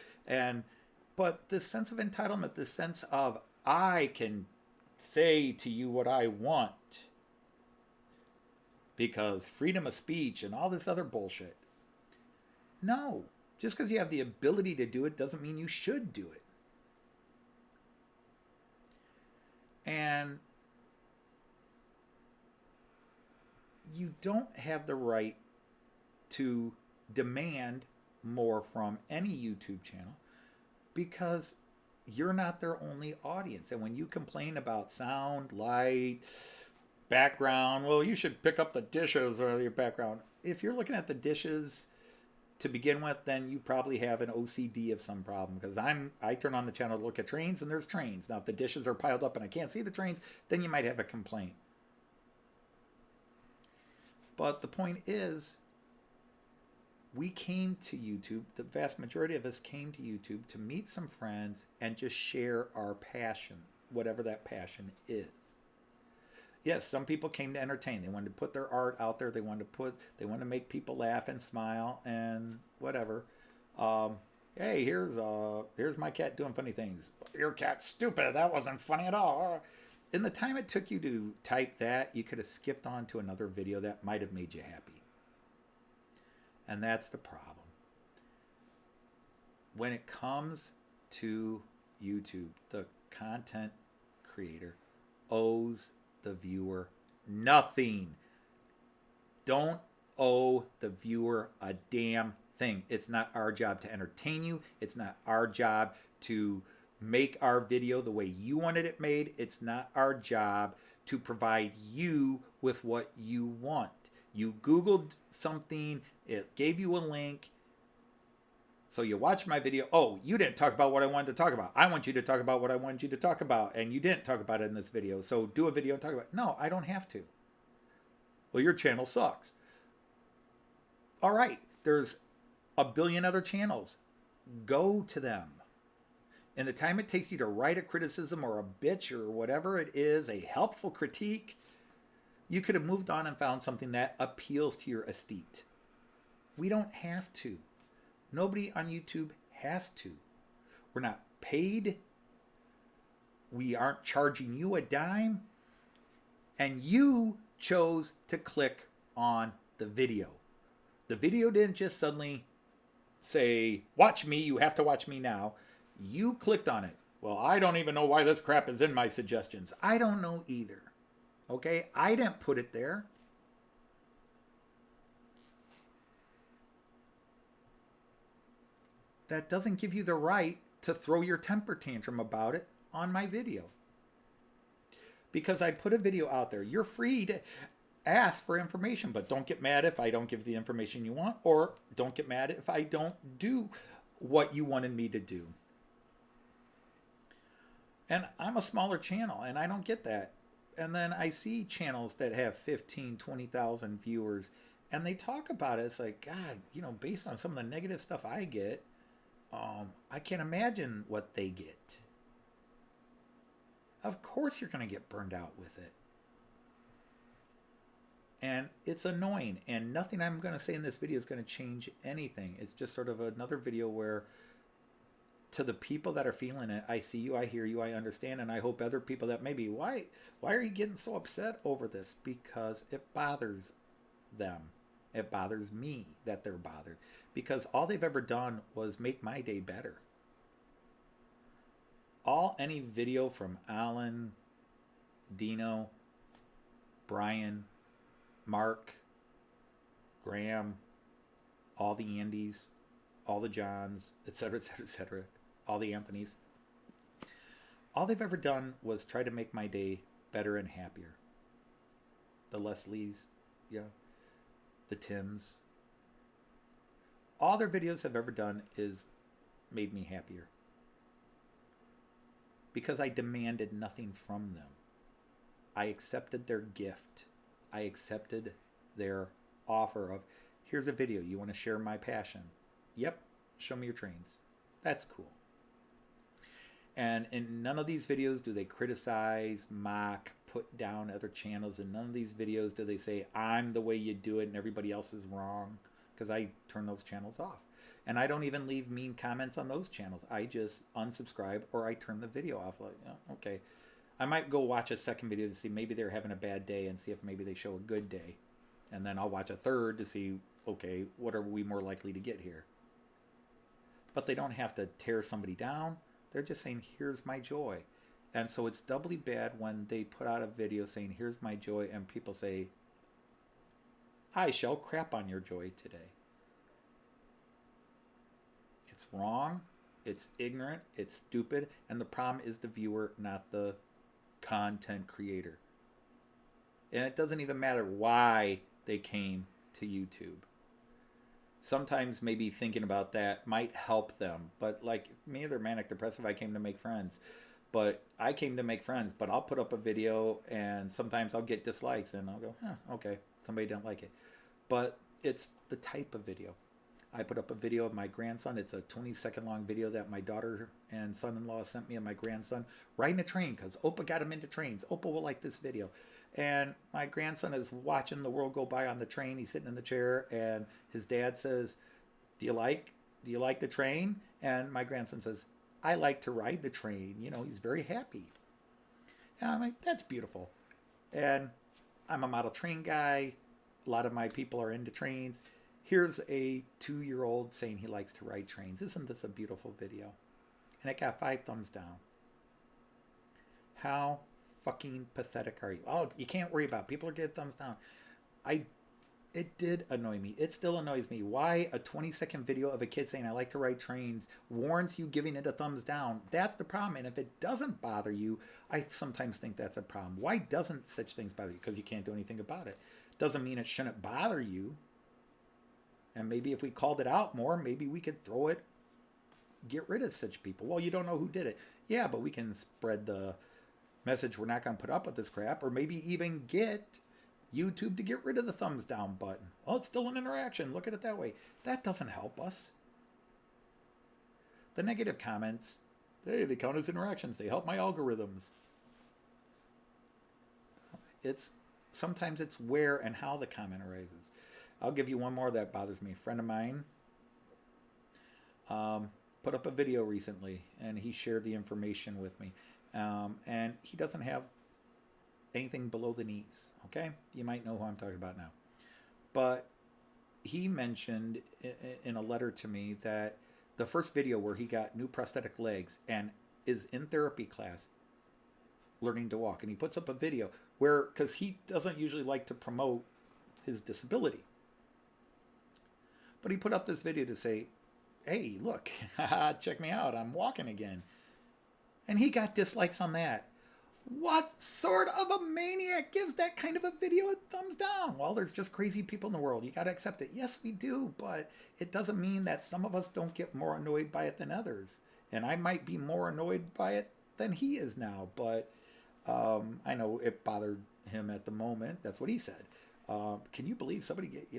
But this sense of entitlement, this sense of I can say to you what I want because freedom of speech and all this other bullshit. No, just because you have the ability to do it doesn't mean you should do it. And you don't have the right to demand more from any YouTube channel because you're not their only audience. And when you complain about sound, light, background, well, you should pick up the dishes or your background. If you're looking at the dishes to begin with, then you probably have an OCD of some problem, because I turn on the channel to look at trains and there's trains. Now, if the dishes are piled up and I can't see the trains, then you might have a complaint. But the point is, we came to YouTube, the vast majority of us came to YouTube to meet some friends and just share our passion, whatever that passion is. Yes, some people came to entertain. They wanted to put their art out there. They wanted to make people laugh and smile and whatever. Hey, here's my cat doing funny things. Your cat's stupid. That wasn't funny at all. In the time it took you to type that, you could have skipped on to another video that might have made you happy. And that's the problem. When it comes to YouTube, the content creator owes the viewer nothing. Don't owe the viewer a damn thing. It's not our job to entertain you. It's not our job to make our video the way you wanted it made. It's not our job to provide you with what you want. You Googled something, it gave you a link, so you watched my video. Oh, you didn't talk about what I wanted to talk about. I want you to talk about what I wanted you to talk about, and you didn't talk about it in this video, so do a video and talk about it. No, I don't have to. Well, your channel sucks. All right, there's a billion other channels. Go to them. In the time it takes you to write a criticism or a bitch or whatever it is, a helpful critique, you could have moved on and found something that appeals to your estate. We don't have to. Nobody on YouTube has to. We're not paid. We aren't charging you a dime. And you chose to click on the video. The video didn't just suddenly say, watch me, you have to watch me now. You clicked on it. Well, I don't even know why this crap is in my suggestions. I don't know either. Okay? I didn't put it there. That doesn't give you the right to throw your temper tantrum about it on my video. Because I put a video out there. You're free to ask for information, but don't get mad if I don't give the information you want, or don't get mad if I don't do what you wanted me to do. And I'm a smaller channel, and I don't get that. And then I see channels that have 15, 20,000 viewers, and they talk about it. It's like, God, you know, based on some of the negative stuff I get, I can't imagine what they get. Of course you're going to get burned out with it. And it's annoying, and nothing I'm going to say in this video is going to change anything. It's just sort of another video where, to the people that are feeling it, I see you, I hear you, I understand, and I hope other people that maybe, why are you getting so upset over this? Because it bothers them. It bothers me that they're bothered. Because all they've ever done was make my day better. Any video from Alan, Dino, Brian, Mark, Graham, all the Andys, all the Johns, etc., etc., etc., all the Anthonys. All they've ever done was try to make my day better and happier. The Leslies, yeah, the Tims. All their videos have ever done is made me happier. Because I demanded nothing from them. I accepted their gift. I accepted their offer of, here's a video, you want to share my passion? Yep, show me your trains. That's cool. And in none of these videos do they criticize, mock, put down other channels. In none of these videos do they say, I'm the way you do it and everybody else is wrong. Because I turn those channels off. And I don't even leave mean comments on those channels. I just unsubscribe or I turn the video off. Like, oh, okay. I might go watch a second video to see maybe they're having a bad day and see if maybe they show a good day. And then I'll watch a third to see, okay, what are we more likely to get here? But they don't have to tear somebody down. They're just saying, here's my joy. And so it's doubly bad when they put out a video saying, here's my joy, and people say, I shall crap on your joy today. It's wrong, it's ignorant, it's stupid, and the problem is the viewer, not the content creator. And it doesn't even matter why they came to YouTube. Sometimes maybe thinking about that might help them. But like me, they're manic depressive, I came to make friends. But I came to make friends, but I'll put up a video and sometimes I'll get dislikes and I'll go, okay, somebody didn't like it. But it's the type of video. I put up a video of my grandson. It's a 20-second long video that my daughter and son-in-law sent me of my grandson riding a train because Opa got him into trains. Opa will like this video. And my grandson is watching the world go by on the train. He's sitting in the chair and his dad says, do you like the train? And my grandson says, I like to ride the train. You know, he's very happy. And I'm like, that's beautiful. And I'm a model train guy. A lot of my people are into trains. Here's a 2-year-old saying he likes to ride trains. Isn't this a beautiful video? And it got 5 thumbs down. How fucking pathetic are you? Oh, you can't worry about it. People are getting thumbs down. It did annoy me. It still annoys me. Why a 20-second video of a kid saying I like to ride trains warrants you giving it a thumbs down? That's the problem. And if it doesn't bother you, I sometimes think that's a problem. Why doesn't such things bother you? Because you can't do anything about it. Doesn't mean it shouldn't bother you. And maybe if we called it out more, maybe we could throw it, get rid of such people. Well, you don't know who did it. Yeah, but we can spread the message we're not going to put up with this crap, or maybe even get YouTube to get rid of the thumbs down button. Oh, it's still an interaction. Look at it that way. That doesn't help us. The negative comments, hey, they count as interactions. They help my algorithms. Sometimes it's where and how the comment arises. I'll give you one more that bothers me. A friend of mine put up a video recently, and he shared the information with me. And he doesn't have anything below the knees, okay? You might know who I'm talking about now. But he mentioned in a letter to me that the first video where he got new prosthetic legs and is in therapy class learning to walk. And he puts up a video where, because he doesn't usually like to promote his disability, but he put up this video to say, hey, look, check me out, I'm walking again. And he got dislikes on that. What sort of a maniac gives that kind of a video a thumbs down? Well, there's just crazy people in the world. You got to accept it. Yes, we do, but it doesn't mean that some of us don't get more annoyed by it than others. And I might be more annoyed by it than he is now, but I know it bothered him at the moment. That's what he said. Can you believe somebody get,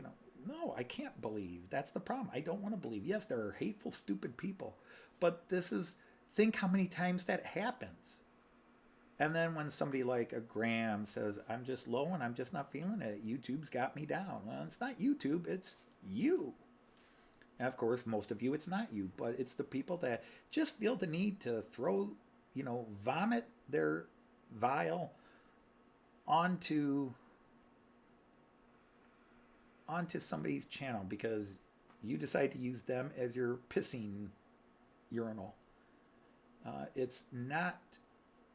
no, I can't believe. That's the problem. I don't want to believe. Yes, there are hateful, stupid people, but think how many times that happens. And then when somebody like a Graham says, I'm just low and I'm just not feeling it, YouTube's got me down. Well, it's not YouTube, it's you. And of course, most of you, it's not you, but it's the people that just feel the need to throw, vomit their vile onto somebody's channel because you decide to use them as your pissing urinal. It's not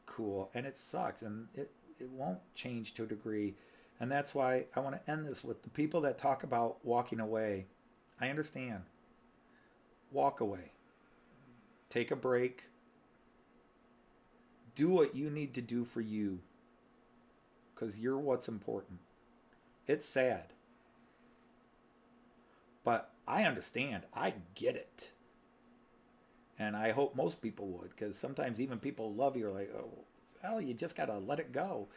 cool, and it sucks, and it won't change to a degree. And that's why I want to end this with the people that talk about walking away. I understand. Walk away. Take a break. Do what you need to do for you, because you're what's important. It's sad, but I understand. I get it. And I hope most people would, because sometimes even people who love you are like, oh, well, you just got to let it go.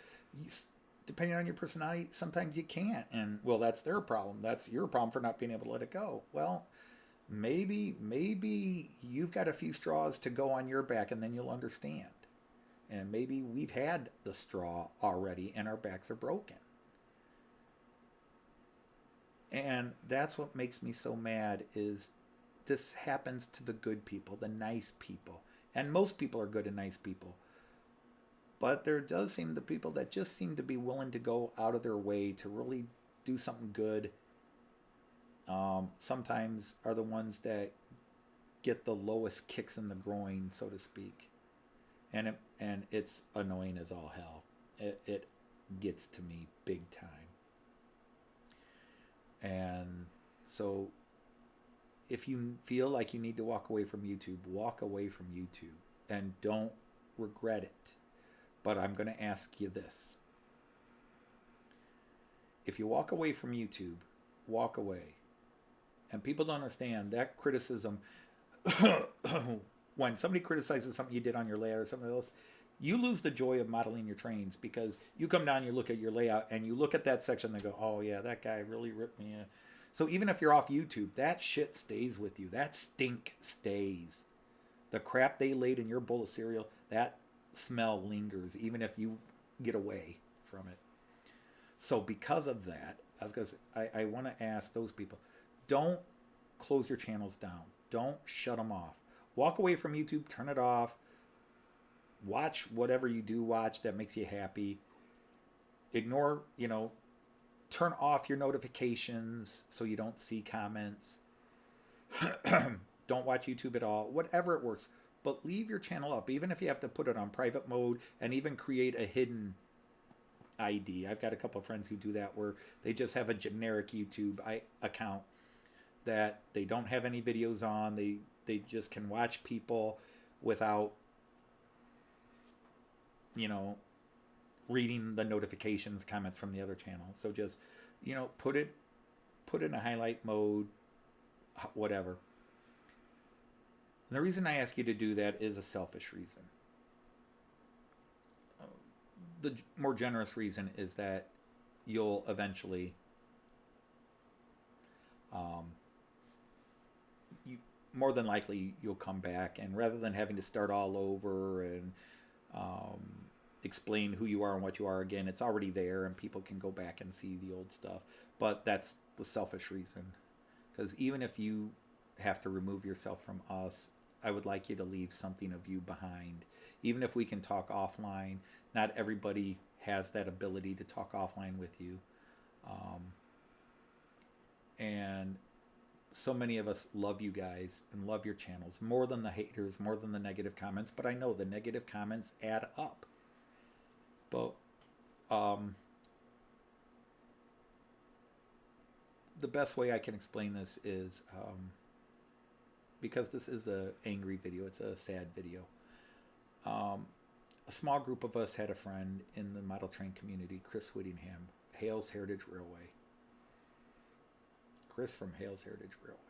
Depending on your personality, sometimes you can't. And, well, that's their problem. That's your problem for not being able to let it go. Well, maybe you've got a few straws to go on your back, and then you'll understand. And maybe we've had the straw already, and our backs are broken. And that's what makes me so mad is this happens to the good people, the nice people. And most people are good and nice people. But there does seem to be people that just seem to be willing to go out of their way to really do something good. Sometimes are the ones that get the lowest kicks in the groin, so to speak. And it's annoying as all hell. It gets to me big time. And so if you feel like you need to walk away from YouTube, walk away from YouTube and don't regret it. But I'm going to ask you this. If you walk away from YouTube, walk away. And people don't understand that criticism. When somebody criticizes something you did on your layout or something else, you lose the joy of modeling your trains because you come down, you look at your layout, and you look at that section and go, oh yeah, that guy really ripped me in. So even if you're off YouTube, that shit stays with you. That stink stays. The crap they laid in your bowl of cereal, that smell lingers, even if you get away from it. So because of that, I want to ask those people, don't close your channels down. Don't shut them off. Walk away from YouTube, turn it off. Watch whatever you do watch that makes you happy. Ignore, turn off your notifications so you don't see comments. Don't watch YouTube at all. Whatever it works. But leave your channel up, even if you have to put it on private mode and even create a hidden ID. I've got a couple of friends who do that where they just have a generic YouTube account that they don't have any videos on. They just can watch people without, reading the notifications, comments from the other channel. So just, put it in a highlight mode, whatever. And the reason I ask you to do that is a selfish reason. The more generous reason is that you'll eventually, more than likely you'll come back, and rather than having to start all over and explain who you are and what you are again, it's already there and people can go back and see the old stuff. But that's the selfish reason, because even if you have to remove yourself from us, I would like you to leave something of you behind. Even if we can talk offline, not everybody has that ability to talk offline with you. And so many of us love you guys and love your channels more than the haters, more than the negative comments. But I know the negative comments add up. But the best way I can explain this is because this is a angry video, it's a sad video. A small group of us had a friend in the model train community, Chris Whittingham, Hales Heritage Railway. Chris from Hales Heritage Railway.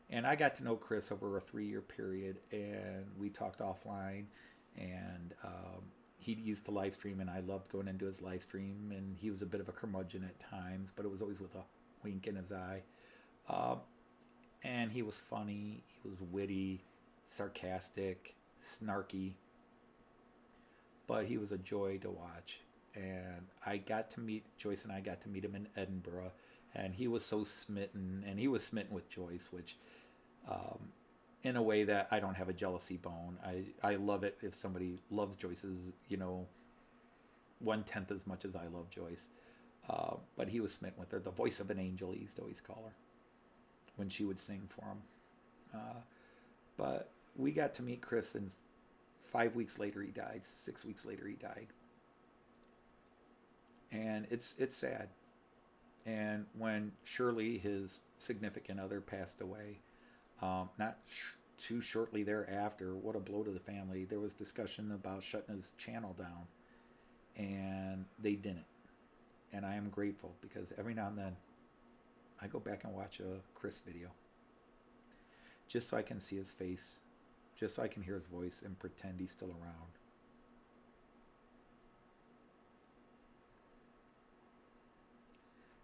And I got to know Chris over a 3-year period, and we talked offline, and he used to live stream, and I loved going into his live stream, and he was a bit of a curmudgeon at times, but it was always with a wink in his eye. And he was funny, he was witty, sarcastic, snarky, but he was a joy to watch. And Joyce and I got to meet him in Edinburgh, and he was so smitten, and he was smitten with Joyce, which in a way that I don't have a jealousy bone. I love it if somebody loves Joyce's, 1/10 as much as I love Joyce. But he was smitten with her, the voice of an angel, he used to always call her, when she would sing for him. But we got to meet Chris, and 5 weeks later he died. 6 weeks later he died. And it's sad. And when Shirley, his significant other, passed away, not too shortly thereafter, what a blow to the family, there was discussion about shutting his channel down, and they didn't. And I am grateful, because every now and then I go back and watch a Chris video just so I can see his face, just so I can hear his voice and pretend he's still around.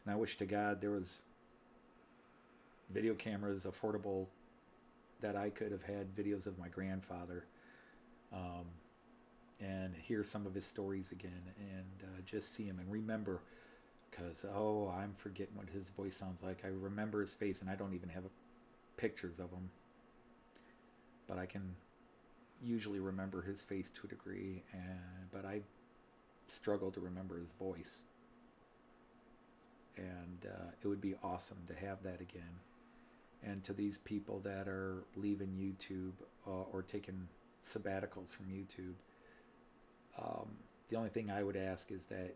And I wish to God there was video cameras affordable that I could have had videos of my grandfather, and hear some of his stories again, and just see him and remember, because I'm forgetting what his voice sounds like. I remember his face, and I don't even have pictures of him, but I can usually remember his face to a degree, but I struggle to remember his voice. And it would be awesome to have that again. And to these people that are leaving YouTube or taking sabbaticals from YouTube, the only thing I would ask is that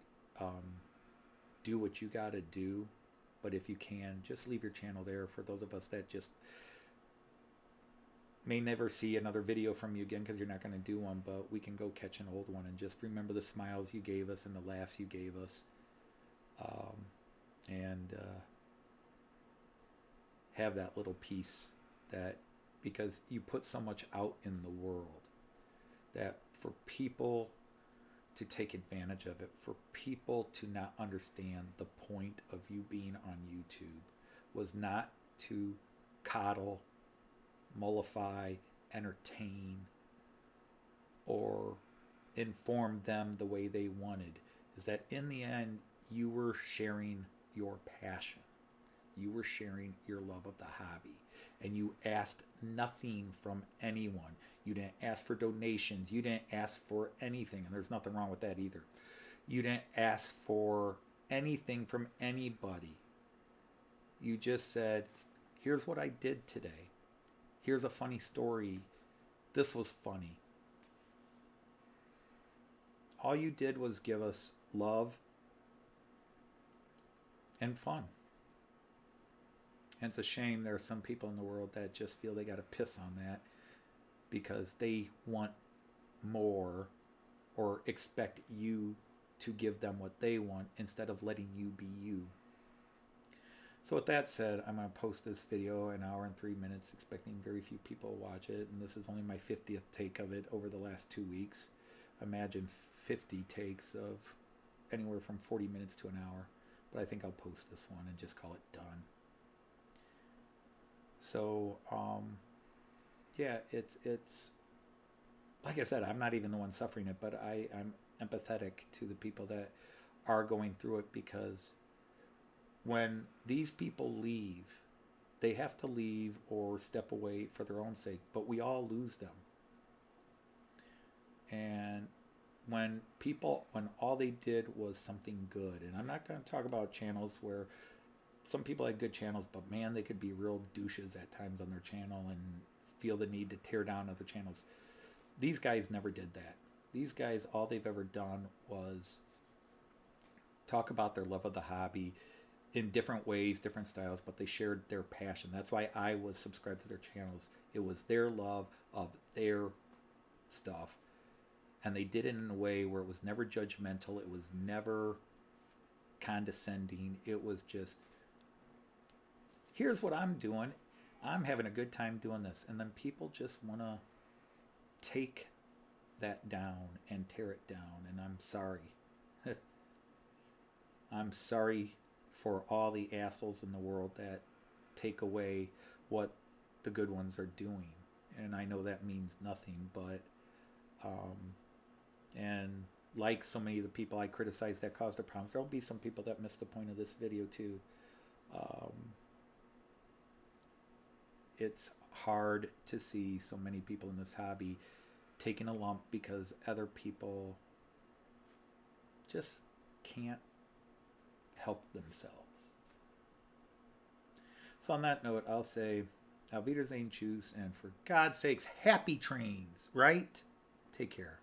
do what you got to do, but if you can, just leave your channel there for those of us that just may never see another video from you again, because you're not going to do one, but we can go catch an old one and just remember the smiles you gave us and the laughs you gave us. And have that little piece, that because you put so much out in the world, that for people to take advantage of it, for people to not understand the point of you being on YouTube was not to coddle, mollify, entertain, or inform them the way they wanted, is that in the end you were sharing your passion. You were sharing your love of the hobby, and you asked nothing from anyone. You didn't ask for donations. You didn't ask for anything, and there's nothing wrong with that either. You didn't ask for anything from anybody. You just said, here's what I did today. Here's a funny story. This was funny. All you did was give us love and fun. And it's a shame there are some people in the world that just feel they got to piss on that because they want more or expect you to give them what they want instead of letting you be you. So with that said, I'm going to post this video an hour and 3 minutes, expecting very few people to watch it. And this is only my 50th take of it over the last 2 weeks. Imagine 50 takes of anywhere from 40 minutes to an hour. But I think I'll post this one and just call it done. So, yeah, it's like I said, I'm not even the one suffering it, but I'm empathetic to the people that are going through it, because when these people leave, they have to leave or step away for their own sake, but we all lose them. And when all they did was something good, and I'm not going to talk about channels where some people had good channels, but man, they could be real douches at times on their channel and feel the need to tear down other channels. These guys never did that. These guys, all they've ever done was talk about their love of the hobby in different ways, different styles, but they shared their passion. That's why I was subscribed to their channels. It was their love of their stuff. And they did it in a way where it was never judgmental. It was never condescending. It was just, here's what I'm doing. I'm having a good time doing this. And then people just want to take that down and tear it down. And I'm sorry. I'm sorry for all the assholes in the world that take away what the good ones are doing. And I know that means nothing, but and like so many of the people I criticize that caused the problems, there'll be some people that miss the point of this video too. It's hard to see so many people in this hobby taking a lump because other people just can't help themselves. So on that note, I'll say, Auf Wiedersehen, tschüss, and for God's sakes, happy trains, right? Take care.